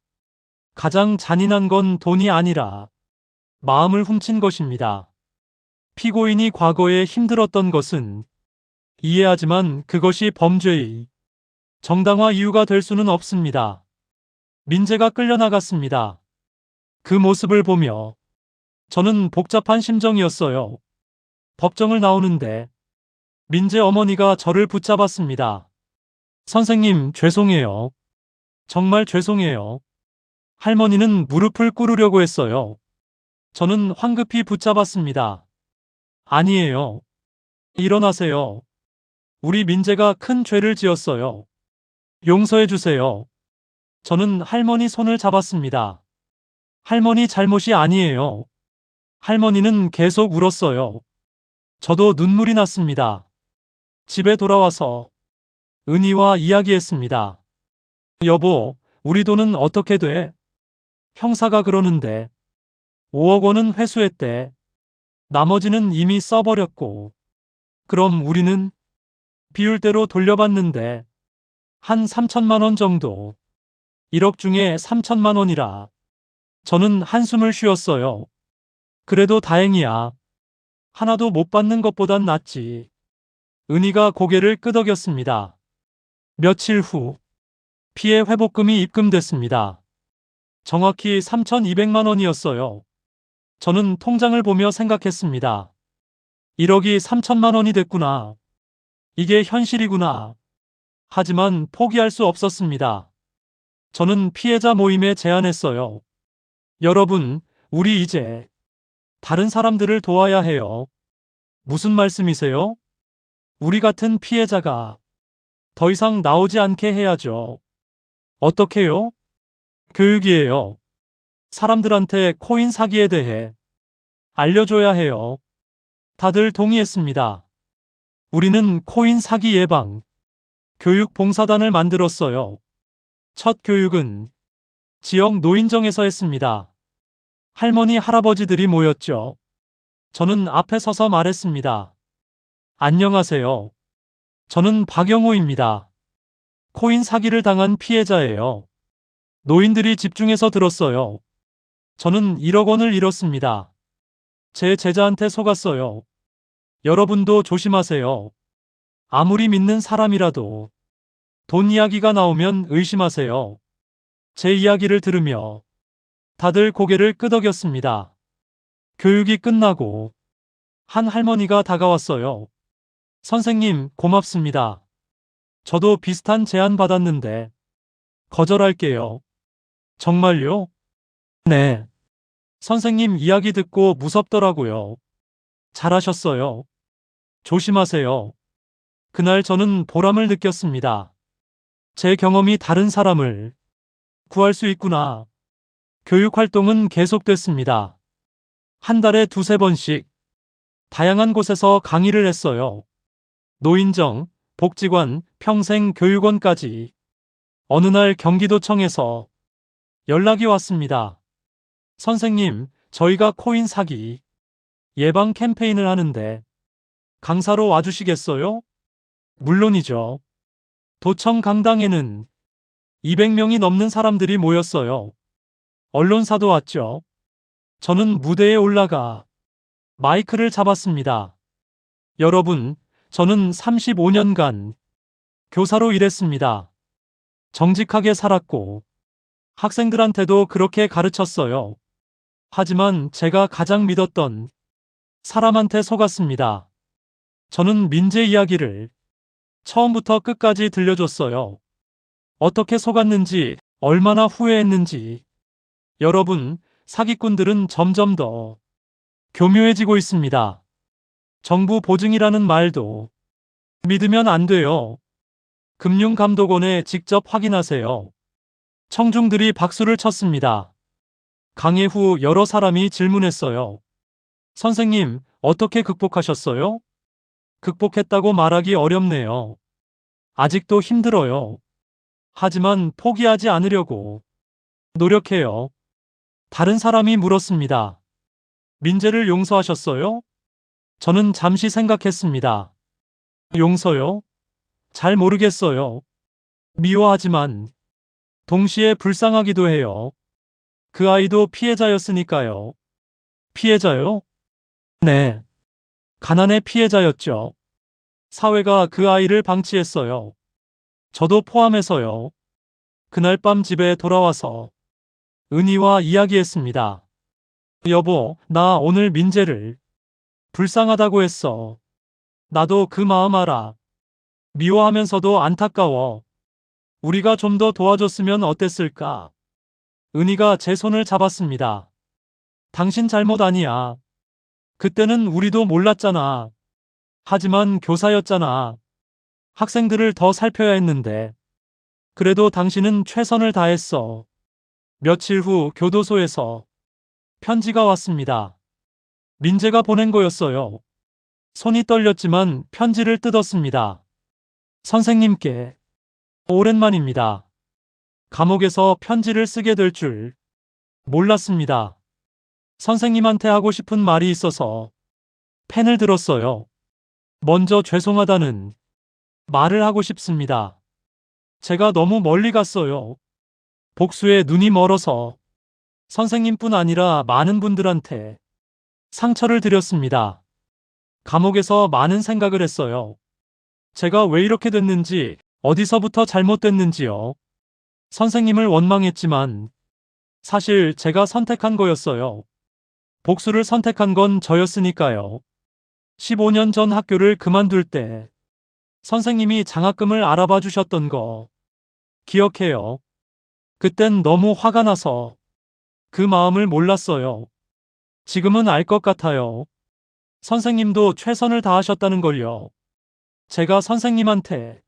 가장 잔인한 건 돈이 아니라 마음을 훔친 것입니다. 피고인이 과거에 힘들었던 것은 이해하지만 그것이 범죄의 정당화 이유가 될 수는 없습니다. 민재가 끌려나갔습니다. 그 모습을 보며 저는 복잡한 심정이었어요. 법정을 나오는데 민재 어머니가 저를 붙잡았습니다. 선생님, 죄송해요. 정말 죄송해요. 할머니는 무릎을 꿇으려고 했어요. 저는 황급히 붙잡았습니다. 아니에요. 일어나세요. 우리 민재가 큰 죄를 지었어요. 용서해 주세요. 저는 할머니 손을 잡았습니다. 할머니 잘못이 아니에요. 할머니는 계속 울었어요. 저도 눈물이 났습니다. 집에 돌아와서 은희와 이야기했습니다. 여보, 우리 돈은 어떻게 돼? 형사가 그러는데 5억 원은 회수했대. 나머지는 이미 써버렸고. 그럼 우리는 비율 대로 돌려받는데 한 3천만 원 정도. 1억 중에 3천만 원이라. 저는 한숨을 쉬었어요. 그래도 다행이야. 하나도 못 받는 것보단 낫지. 은희가 고개를 끄덕였습니다. 며칠 후 피해 회복금이 입금됐습니다. 정확히 3,200만 원이었어요. 저는 통장을 보며 생각했습니다. 1억이 3천만 원이 됐구나. 이게 현실이구나. 하지만 포기할 수 없었습니다. 저는 피해자 모임에 제안했어요. 여러분, 우리 이제 다른 사람들을 도와야 해요. 무슨 말씀이세요? 우리 같은 피해자가 더 이상 나오지 않게 해야죠. 어떻게요? 교육이에요. 사람들한테 코인 사기에 대해 알려줘야 해요. 다들 동의했습니다. 우리는 코인 사기 예방 교육 봉사단을 만들었어요. 첫 교육은 지역 노인정에서 했습니다. 할머니, 할아버지들이 모였죠. 저는 앞에 서서 말했습니다. 안녕하세요. 저는 박영호입니다. 코인 사기를 당한 피해자예요. 노인들이 집중해서 들었어요. 저는 1억 원을 잃었습니다. 제 제자한테 속았어요. 여러분도 조심하세요. 아무리 믿는 사람이라도 돈 이야기가 나오면 의심하세요. 제 이야기를 들으며 다들 고개를 끄덕였습니다. 교육이 끝나고 한 할머니가 다가왔어요. 선생님, 고맙습니다. 저도 비슷한 제안 받았는데 거절할게요. 정말요? 네. 선생님 이야기 듣고 무섭더라고요. 잘하셨어요. 조심하세요. 그날 저는 보람을 느꼈습니다. 제 경험이 다른 사람을 구할 수 있구나. 교육 활동은 계속됐습니다. 한 달에 두세 번씩 다양한 곳에서 강의를 했어요. 노인정, 복지관, 평생교육원까지. 어느 날 경기도청에서 연락이 왔습니다. 선생님, 저희가 코인 사기 예방 캠페인을 하는데 강사로 와주시겠어요? 물론이죠. 도청 강당에는 200명이 넘는 사람들이 모였어요. 언론사도 왔죠. 저는 무대에 올라가 마이크를 잡았습니다. 여러분, 저는 35년간 교사로 일했습니다. 정직하게 살았고 학생들한테도 그렇게 가르쳤어요. 하지만 제가 가장 믿었던 사람한테 속았습니다. 저는 민재 이야기를 처음부터 끝까지 들려줬어요. 어떻게 속았는지, 얼마나 후회했는지. 여러분, 사기꾼들은 점점 더 교묘해지고 있습니다. 정부 보증이라는 말도 믿으면 안 돼요. 금융감독원에 직접 확인하세요. 청중들이 박수를 쳤습니다. 강의 후 여러 사람이 질문했어요. 선생님, 어떻게 극복하셨어요? 극복했다고 말하기 어렵네요. 아직도 힘들어요. 하지만 포기하지 않으려고 노력해요. 다른 사람이 물었습니다. 민재를 용서하셨어요? 저는 잠시 생각했습니다. 용서요? 잘 모르겠어요. 미워하지만 동시에 불쌍하기도 해요. 그 아이도 피해자였으니까요. 피해자요? 네. 가난의 피해자였죠. 사회가 그 아이를 방치했어요. 저도 포함해서요. 그날 밤 집에 돌아와서 은희와 이야기했습니다. 여보, 나 오늘 민재를 불쌍하다고 했어. 나도 그 마음 알아. 미워하면서도 안타까워. 우리가 좀 더 도와줬으면 어땠을까? 은희가 제 손을 잡았습니다. 당신 잘못 아니야. 그때는 우리도 몰랐잖아. 하지만 교사였잖아. 학생들을 더 살펴야 했는데. 그래도 당신은 최선을 다했어. 며칠 후 교도소에서 편지가 왔습니다. 민재가 보낸 거였어요. 손이 떨렸지만 편지를 뜯었습니다. 선생님께 오랜만입니다. 감옥에서 편지를 쓰게 될 줄 몰랐습니다. 선생님한테 하고 싶은 말이 있어서 펜을 들었어요. 먼저 죄송하다는 말을 하고 싶습니다. 제가 너무 멀리 갔어요. 복수에 눈이 멀어서 선생님뿐 아니라 많은 분들한테 상처를 드렸습니다. 감옥에서 많은 생각을 했어요. 제가 왜 이렇게 됐는지, 어디서부터 잘못됐는지요. 선생님을 원망했지만 사실 제가 선택한 거였어요. 복수를 선택한 건 저였으니까요. 15년 전 학교를 그만둘 때 선생님이 장학금을 알아봐 주셨던 거 기억해요. 그땐 너무 화가 나서 그 마음을 몰랐어요. 지금은 알 것 같아요. 선생님도 최선을 다하셨다는 걸요. 제가 선생님한테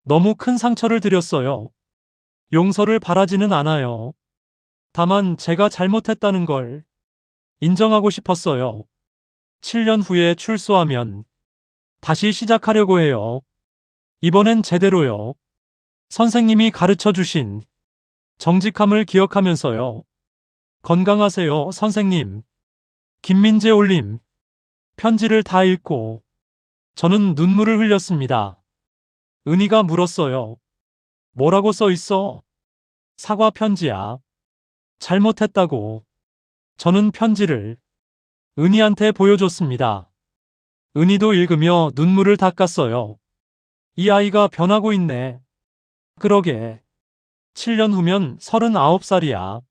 너무 큰 상처를 드렸어요. 용서를 바라지는 않아요. 다만 제가 잘못했다는 걸 인정하고 싶었어요. 7년 후에 출소하면 다시 시작하려고 해요. 이번엔 제대로요. 선생님이 가르쳐 주신 정직함을 기억하면서요. 건강하세요, 선생님. 김민재 올림. 편지를 다 읽고 저는 눈물을 흘렸습니다. 은희가 물었어요. 뭐라고 써 있어? 사과 편지야. 잘못했다고. 저는 편지를 은희한테 보여줬습니다. 은희도 읽으며 눈물을 닦았어요. 이 아이가 변하고 있네. 그러게. 7년 후면 39살이야.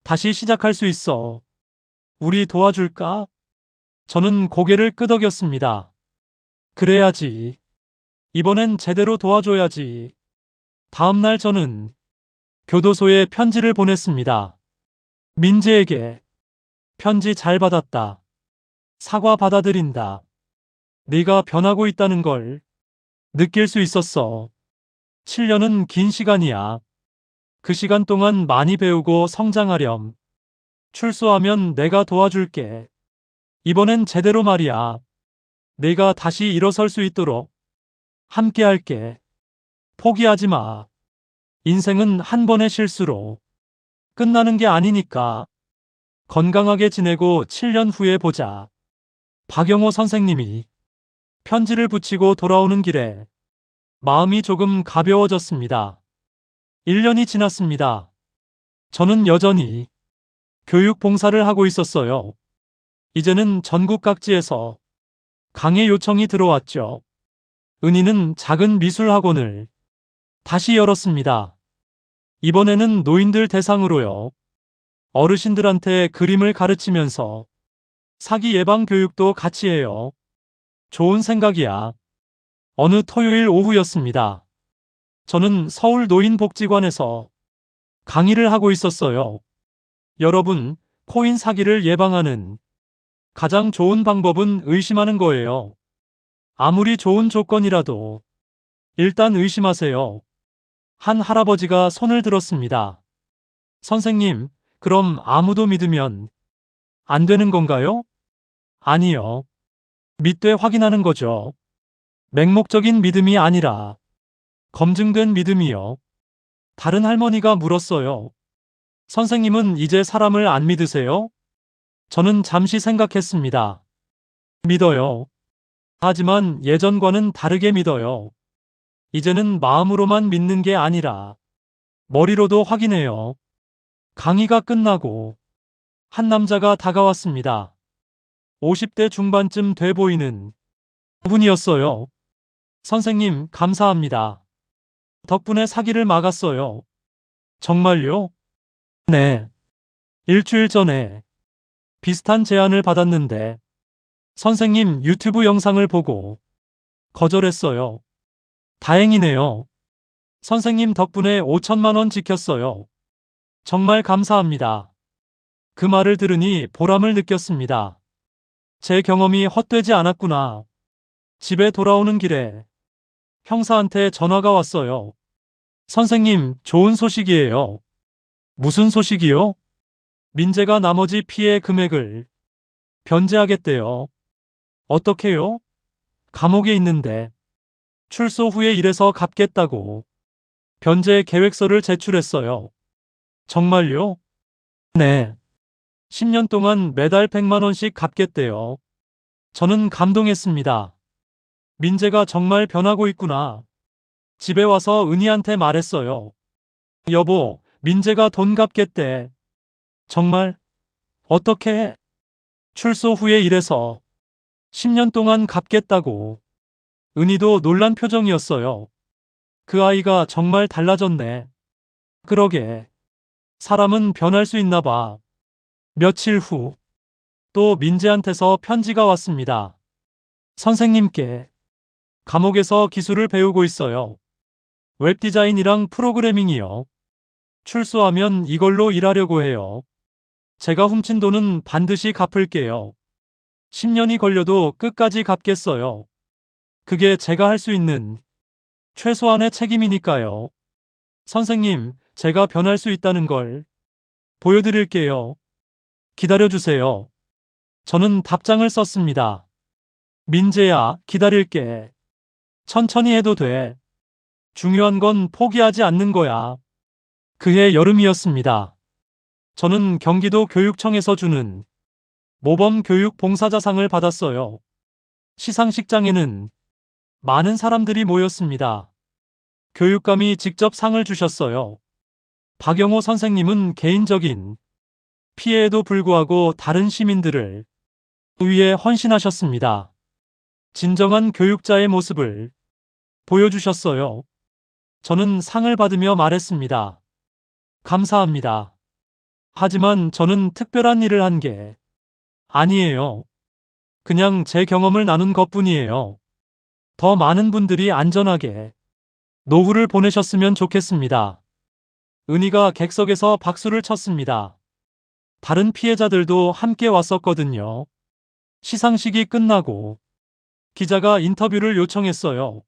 다시 시작할 수 있어. 우리 도와줄까? 저는 고개를 끄덕였습니다. 그래야지. 이번엔 제대로 도와줘야지. 다음날 저는 교도소에 편지를 보냈습니다. 민재에게. 편지 잘 받았다. 사과 받아들인다. 네가 변하고 있다는 걸 느낄 수 있었어. 7년은 긴 시간이야. 그 시간 동안 많이 배우고 성장하렴. 출소하면 내가 도와줄게. 이번엔 제대로 말이야. 내가 다시 일어설 수 있도록 함께 할게. 포기하지 마. 인생은 한 번의 실수로 끝나는 게 아니니까. 건강하게 지내고 7년 후에 보자. 박영호 선생님이 편지를 붙이고 돌아오는 길에 마음이 조금 가벼워졌습니다. 1년이 지났습니다. 저는 여전히 교육 봉사를 하고 있었어요. 이제는 전국 각지에서 강의 요청이 들어왔죠. 은희는 작은 미술 학원을 다시 열었습니다. 이번에는 노인들 대상으로요. 어르신들한테 그림을 가르치면서 사기 예방 교육도 같이 해요. 좋은 생각이야. 어느 토요일 오후였습니다. 저는 서울 노인복지관에서 강의를 하고 있었어요. 여러분, 코인 사기를 예방하는 가장 좋은 방법은 의심하는 거예요. 아무리 좋은 조건이라도 일단 의심하세요. 한 할아버지가 손을 들었습니다. 선생님, 그럼 아무도 믿으면 안 되는 건가요? 아니요. 믿되 확인하는 거죠. 맹목적인 믿음이 아니라 검증된 믿음이요. 다른 할머니가 물었어요. 선생님은 이제 사람을 안 믿으세요? 저는 잠시 생각했습니다. 믿어요. 하지만 예전과는 다르게 믿어요. 이제는 마음으로만 믿는 게 아니라 머리로도 확인해요. 강의가 끝나고 한 남자가 다가왔습니다. 50대 중반쯤 돼 보이는 분이었어요. 선생님, 감사합니다. 덕분에 사기를 막았어요. 정말요? 네. 일주일 전에 비슷한 제안을 받았는데 선생님 유튜브 영상을 보고 거절했어요. 다행이네요. 선생님 덕분에 5천만 원 지켰어요. 정말 감사합니다. 그 말을 들으니 보람을 느꼈습니다. 제 경험이 헛되지 않았구나. 집에 돌아오는 길에 형사한테 전화가 왔어요. 선생님, 좋은 소식이에요. 무슨 소식이요? 민재가 나머지 피해 금액을 변제하겠대요. 어떻게요? 감옥에 있는데 출소 후에 일해서 갚겠다고 변제 계획서를 제출했어요. 정말요? 네. 10년 동안 매달 100만 원씩 갚겠대요. 저는 감동했습니다. 민재가 정말 변하고 있구나. 집에 와서 은희한테 말했어요. 여보, 민재가 돈 갚겠대. 정말? 어떻게? 출소 후에 일해서 10년 동안 갚겠다고. 은희도 놀란 표정이었어요. 그 아이가 정말 달라졌네. 그러게. 사람은 변할 수 있나 봐. 며칠 후, 또 민재한테서 편지가 왔습니다. 선생님께 감옥에서 기술을 배우고 있어요. 웹디자인이랑 프로그래밍이요. 출소하면 이걸로 일하려고 해요. 제가 훔친 돈은 반드시 갚을게요. 10년이 걸려도 끝까지 갚겠어요. 그게 제가 할 수 있는 최소한의 책임이니까요. 선생님, 제가 변할 수 있다는 걸 보여드릴게요. 기다려주세요. 저는 답장을 썼습니다. 민재야, 기다릴게. 천천히 해도 돼. 중요한 건 포기하지 않는 거야. 그해 여름이었습니다. 저는 경기도 교육청에서 주는 모범 교육 봉사자상을 받았어요. 시상식장에는 많은 사람들이 모였습니다. 교육감이 직접 상을 주셨어요. 박영호 선생님은 개인적인 피해에도 불구하고 다른 시민들을 위해 헌신하셨습니다. 진정한 교육자의 모습을 보여주셨어요. 저는 상을 받으며 말했습니다. 감사합니다. 하지만 저는 특별한 일을 한 게 아니에요. 그냥 제 경험을 나눈 것뿐이에요. 더 많은 분들이 안전하게 노후를 보내셨으면 좋겠습니다. 은희가 객석에서 박수를 쳤습니다. 다른 피해자들도 함께 왔었거든요. 시상식이 끝나고 기자가 인터뷰를 요청했어요.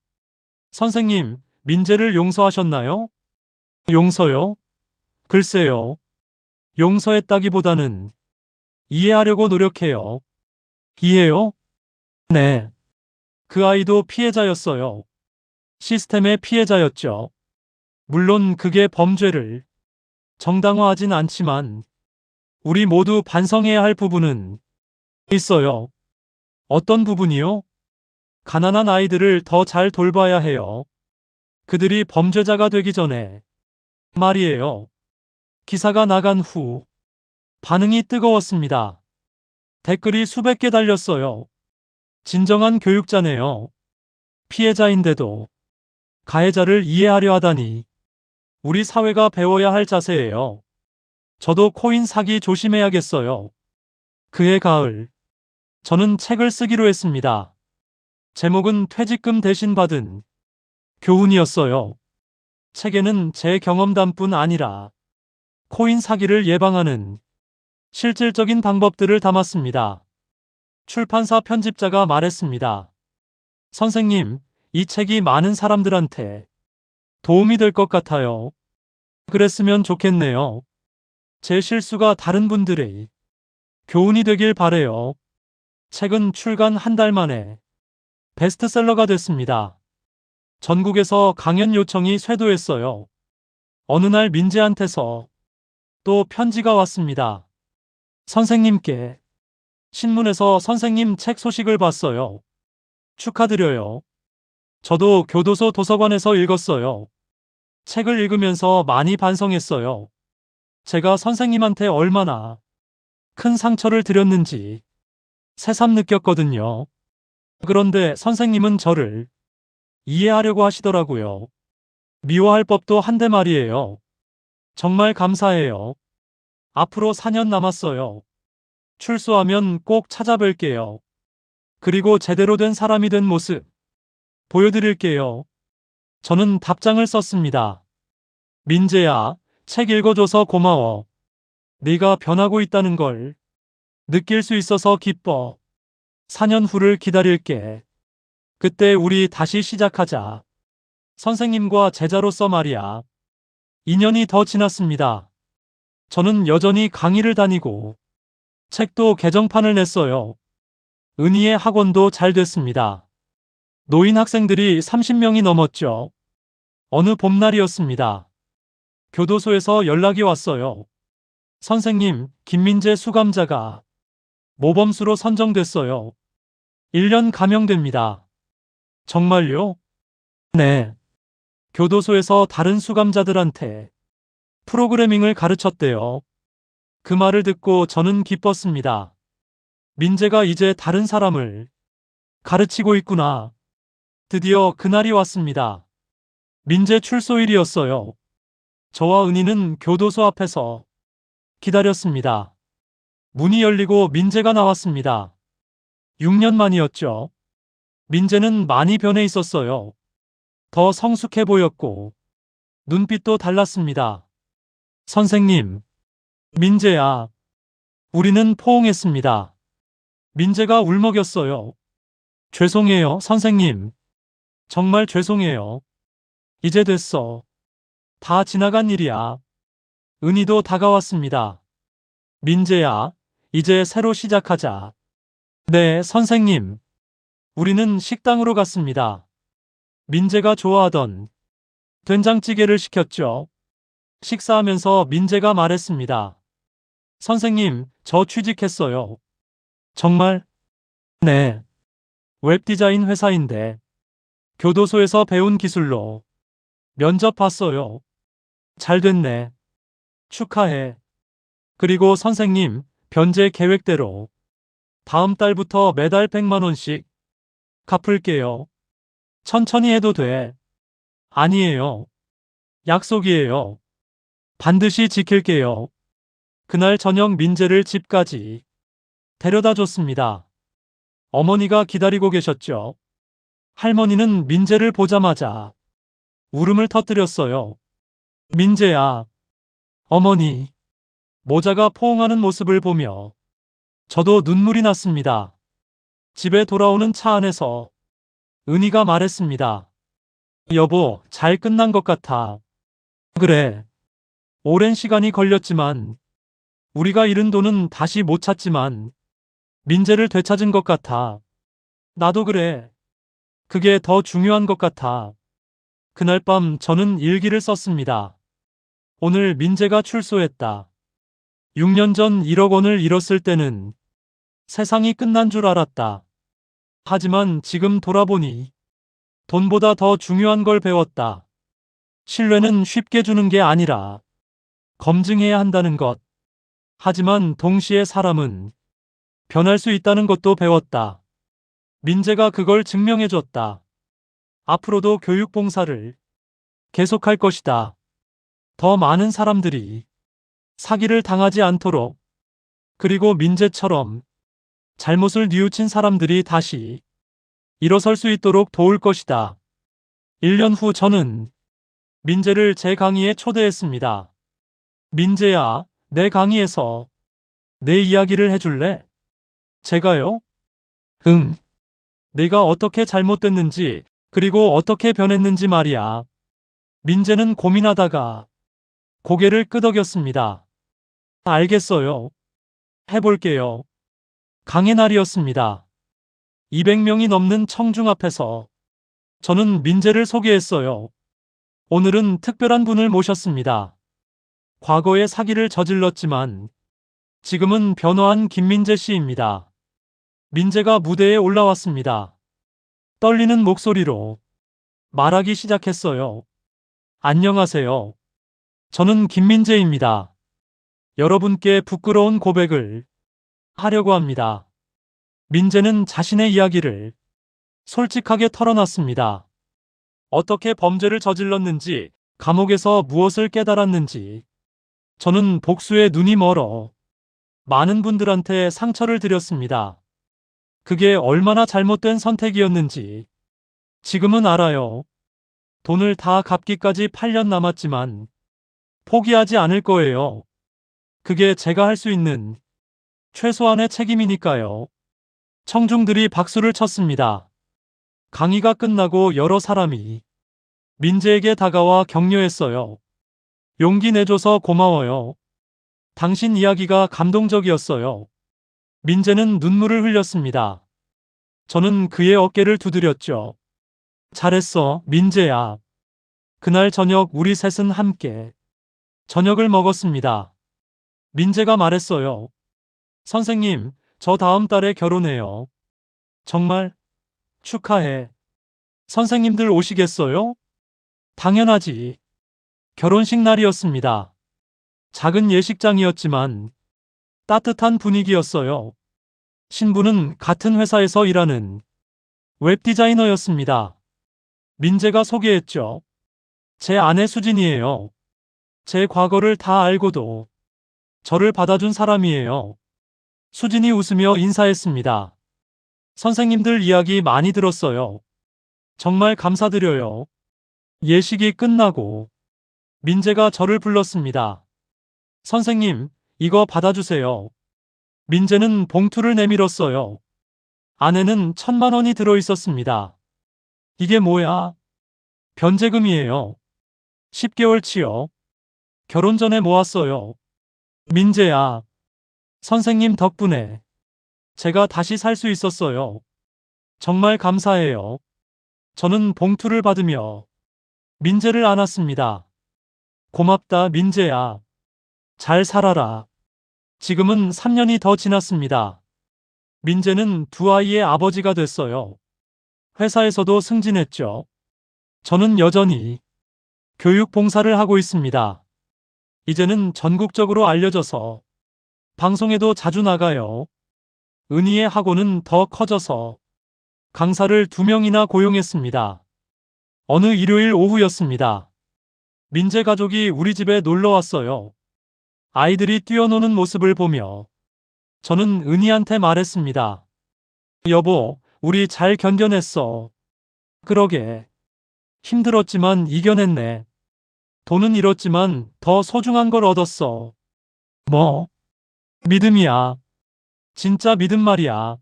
선생님, 민재를 용서하셨나요? 용서요? 글쎄요. 용서했다기보다는 이해하려고 노력해요. 이해요? 네. 그 아이도 피해자였어요. 시스템의 피해자였죠. 물론 그게 범죄를 정당화하진 않지만 우리 모두 반성해야 할 부분은 있어요. 어떤 부분이요? 가난한 아이들을 더 잘 돌봐야 해요. 그들이 범죄자가 되기 전에 말이에요. 기사가 나간 후 반응이 뜨거웠습니다. 댓글이 수백 개 달렸어요. 진정한 교육자네요. 피해자인데도 가해자를 이해하려 하다니 우리 사회가 배워야 할 자세예요. 저도 코인 사기 조심해야겠어요. 그해 가을 저는 책을 쓰기로 했습니다. 제목은 퇴직금 대신 받은 교훈이었어요. 책에는 제 경험담뿐 아니라 코인 사기를 예방하는 실질적인 방법들을 담았습니다. 출판사 편집자가 말했습니다. 선생님, 이 책이 많은 사람들한테 도움이 될 것 같아요. 그랬으면 좋겠네요. 제 실수가 다른 분들의 교훈이 되길 바래요. 책은 출간 한 달 만에 베스트셀러가 됐습니다. 전국에서 강연 요청이 쇄도했어요. 어느 날 민재한테서 또 편지가 왔습니다. 선생님께 신문에서 선생님 책 소식을 봤어요. 축하드려요. 저도 교도소 도서관에서 읽었어요. 책을 읽으면서 많이 반성했어요. 제가 선생님한테 얼마나 큰 상처를 드렸는지 새삼 느꼈거든요. 그런데 선생님은 저를 이해하려고 하시더라고요. 미워할 법도 한데 말이에요. 정말 감사해요. 앞으로 4년 남았어요. 출소하면 꼭 찾아뵐게요. 그리고 제대로 된 사람이 된 모습 보여드릴게요. 저는 답장을 썼습니다. 민재야, 책 읽어줘서 고마워. 네가 변하고 있다는 걸 느낄 수 있어서 기뻐. 4년 후를 기다릴게. 그때 우리 다시 시작하자. 선생님과 제자로서 말이야. 2년이 더 지났습니다. 저는 여전히 강의를 다니고 책도 개정판을 냈어요. 은희의 학원도 잘 됐습니다. 노인 학생들이 30명이 넘었죠. 어느 봄날이었습니다. 교도소에서 연락이 왔어요. 선생님, 김민재 수감자가 모범수로 선정됐어요. 1년 감형됩니다. 정말요? 네. 교도소에서 다른 수감자들한테 프로그래밍을 가르쳤대요. 그 말을 듣고 저는 기뻤습니다. 민재가 이제 다른 사람을 가르치고 있구나. 드디어 그날이 왔습니다. 민재 출소일이었어요. 저와 은희는 교도소 앞에서 기다렸습니다. 문이 열리고 민재가 나왔습니다. 6년 만이었죠. 민재는 많이 변해 있었어요. 더 성숙해 보였고 눈빛도 달랐습니다. 선생님, 민재야. 우리는 포옹했습니다. 민재가 울먹였어요. 죄송해요, 선생님. 정말 죄송해요. 이제 됐어. 다 지나간 일이야. 은희도 다가왔습니다. 민재야, 이제 새로 시작하자. 네, 선생님. 우리는 식당으로 갔습니다. 민재가 좋아하던 된장찌개를 시켰죠. 식사하면서 민재가 말했습니다. 선생님, 저 취직했어요. 정말? 네. 웹디자인 회사인데 교도소에서 배운 기술로 면접 봤어요. 잘 됐네. 축하해. 그리고 선생님, 변제 계획대로 다음 달부터 매달 100만 원씩 갚을게요. 천천히 해도 돼. 아니에요. 약속이에요. 반드시 지킬게요. 그날 저녁 민재를 집까지 데려다 줬습니다. 어머니가 기다리고 계셨죠. 할머니는 민재를 보자마자 울음을 터뜨렸어요. 민재야. 어머니. 모자가 포옹하는 모습을 보며 저도 눈물이 났습니다. 집에 돌아오는 차 안에서 은희가 말했습니다. 여보, 잘 끝난 것 같아. 그래. 오랜 시간이 걸렸지만 우리가 잃은 돈은 다시 못 찾지만 민재를 되찾은 것 같아. 나도 그래. 그게 더 중요한 것 같아. 그날 밤 저는 일기를 썼습니다. 오늘 민재가 출소했다. 6년 전 1억 원을 잃었을 때는 세상이 끝난 줄 알았다. 하지만 지금 돌아보니 돈보다 더 중요한 걸 배웠다. 신뢰는 쉽게 주는 게 아니라 검증해야 한다는 것. 하지만 동시에 사람은 변할 수 있다는 것도 배웠다. 민재가 그걸 증명해줬다. 앞으로도 교육봉사를 계속할 것이다. 더 많은 사람들이 사기를 당하지 않도록, 그리고 민재처럼 잘못을 뉘우친 사람들이 다시 일어설 수 있도록 도울 것이다. 1년 후 저는 민재를 제 강의에 초대했습니다. 민재야, 내 강의에서 내 이야기를 해줄래? 제가요? 응. 내가 어떻게 잘못됐는지, 그리고 어떻게 변했는지 말이야. 민재는 고민하다가 고개를 끄덕였습니다. 알겠어요. 해볼게요. 강의 날이었습니다. 200명이 넘는 청중 앞에서 저는 민재를 소개했어요. 오늘은 특별한 분을 모셨습니다. 과거에 사기를 저질렀지만 지금은 변화한 김민재 씨입니다. 민재가 무대에 올라왔습니다. 떨리는 목소리로 말하기 시작했어요. 안녕하세요. 저는 김민재입니다. 여러분께 부끄러운 고백을 하려고 합니다. 민재는 자신의 이야기를 솔직하게 털어놨습니다. 어떻게 범죄를 저질렀는지, 감옥에서 무엇을 깨달았는지. 저는 복수에 눈이 멀어 많은 분들한테 상처를 드렸습니다. 그게 얼마나 잘못된 선택이었는지 지금은 알아요. 돈을 다 갚기까지 8년 남았지만 포기하지 않을 거예요. 그게 제가 할 수 있는 최소한의 책임이니까요. 청중들이 박수를 쳤습니다. 강의가 끝나고 여러 사람이 민재에게 다가와 격려했어요. 용기 내줘서 고마워요. 당신 이야기가 감동적이었어요. 민재는 눈물을 흘렸습니다. 저는 그의 어깨를 두드렸죠. 잘했어, 민재야. 그날 저녁 우리 셋은 함께 저녁을 먹었습니다. 민재가 말했어요. 선생님, 저 다음 달에 결혼해요. 정말? 축하해. 선생님들 오시겠어요? 당연하지. 결혼식 날이었습니다. 작은 예식장이었지만 따뜻한 분위기였어요. 신부는 같은 회사에서 일하는 웹디자이너였습니다. 민재가 소개했죠. 제 아내 수진이에요. 제 과거를 다 알고도 저를 받아준 사람이에요. 수진이 웃으며 인사했습니다. 선생님들 이야기 많이 들었어요. 정말 감사드려요. 예식이 끝나고 민재가 저를 불렀습니다. 선생님, 이거 받아주세요. 민재는 봉투를 내밀었어요. 안에는 1,000만 원이 들어있었습니다. 이게 뭐야? 변제금이에요. 10개월치요. 결혼 전에 모았어요. 민재야, 선생님 덕분에 제가 다시 살 수 있었어요. 정말 감사해요. 저는 봉투를 받으며 민재를 안았습니다. 고맙다, 민재야. 잘 살아라. 지금은 3년이 더 지났습니다. 민재는 두 아이의 아버지가 됐어요. 회사에서도 승진했죠. 저는 여전히 교육 봉사를 하고 있습니다. 이제는 전국적으로 알려져서 방송에도 자주 나가요. 은희의 학원은 더 커져서 강사를 2명이나 고용했습니다. 어느 일요일 오후였습니다. 민재 가족이 우리 집에 놀러 왔어요. 아이들이 뛰어노는 모습을 보며 저는 은희한테 말했습니다. 여보, 우리 잘 견뎌냈어. 그러게. 힘들었지만 이겨냈네. 돈은 잃었지만 더 소중한 걸 얻었어. 뭐? 믿음이야. 진짜 믿음 말이야.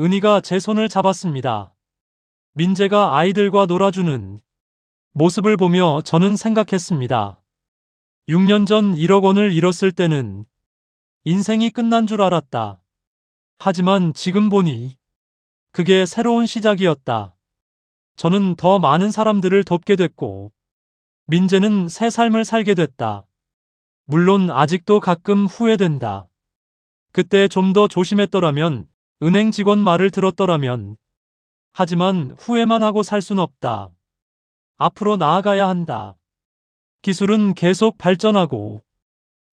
은희가 제 손을 잡았습니다. 민재가 아이들과 놀아주는 모습을 보며 저는 생각했습니다. 6년 전 1억 원을 잃었을 때는 인생이 끝난 줄 알았다. 하지만 지금 보니 그게 새로운 시작이었다. 저는 더 많은 사람들을 돕게 됐고, 민재는 새 삶을 살게 됐다. 물론 아직도 가끔 후회된다. 그때 좀 더 조심했더라면, 은행 직원 말을 들었더라면. 하지만 후회만 하고 살 순 없다. 앞으로 나아가야 한다. 기술은 계속 발전하고,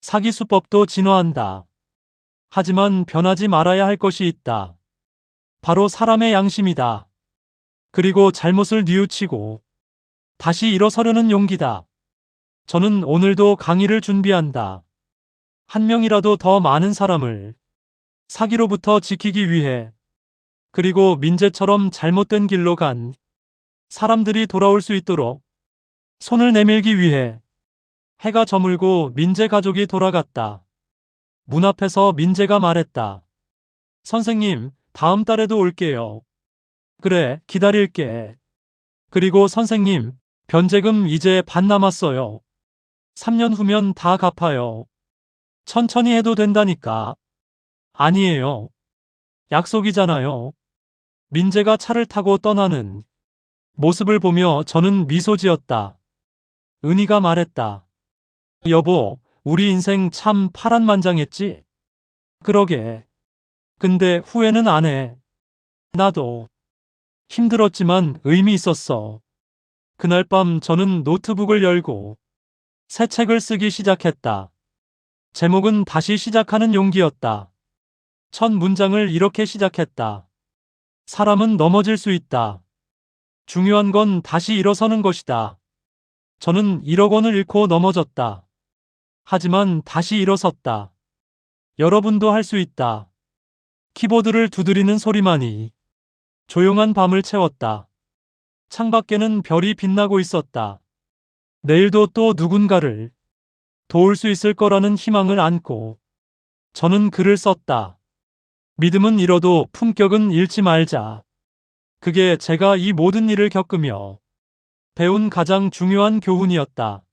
사기 수법도 진화한다. 하지만 변하지 말아야 할 것이 있다. 바로 사람의 양심이다. 그리고 잘못을 뉘우치고 다시 일어서려는 용기다. 저는 오늘도 강의를 준비한다. 한 명이라도 더 많은 사람을 사기로부터 지키기 위해, 그리고 민재처럼 잘못된 길로 간 사람들이 돌아올 수 있도록 손을 내밀기 위해. 해가 저물고 민재 가족이 돌아갔다. 문 앞에서 민재가 말했다. 선생님, 다음 달에도 올게요. 그래, 기다릴게. 그리고 선생님, 변제금 이제 반 남았어요. 3년 후면 다 갚아요. 천천히 해도 된다니까. 아니에요. 약속이잖아요. 민재가 차를 타고 떠나는 모습을 보며 저는 미소 지었다. 은희가 말했다. 여보, 우리 인생 참 파란만장했지? 그러게. 근데 후회는 안 해. 나도. 힘들었지만 의미 있었어. 그날 밤 저는 노트북을 열고 새 책을 쓰기 시작했다. 제목은 다시 시작하는 용기였다. 첫 문장을 이렇게 시작했다. 사람은 넘어질 수 있다. 중요한 건 다시 일어서는 것이다. 저는 1억 원을 잃고 넘어졌다. 하지만 다시 일어섰다. 여러분도 할 수 있다. 키보드를 두드리는 소리만이 조용한 밤을 채웠다. 창밖에는 별이 빛나고 있었다. 내일도 또 누군가를 도울 수 있을 거라는 희망을 안고 저는 글을 썼다. 믿음은 잃어도 품격은 잃지 말자. 그게 제가 이 모든 일을 겪으며 배운 가장 중요한 교훈이었다.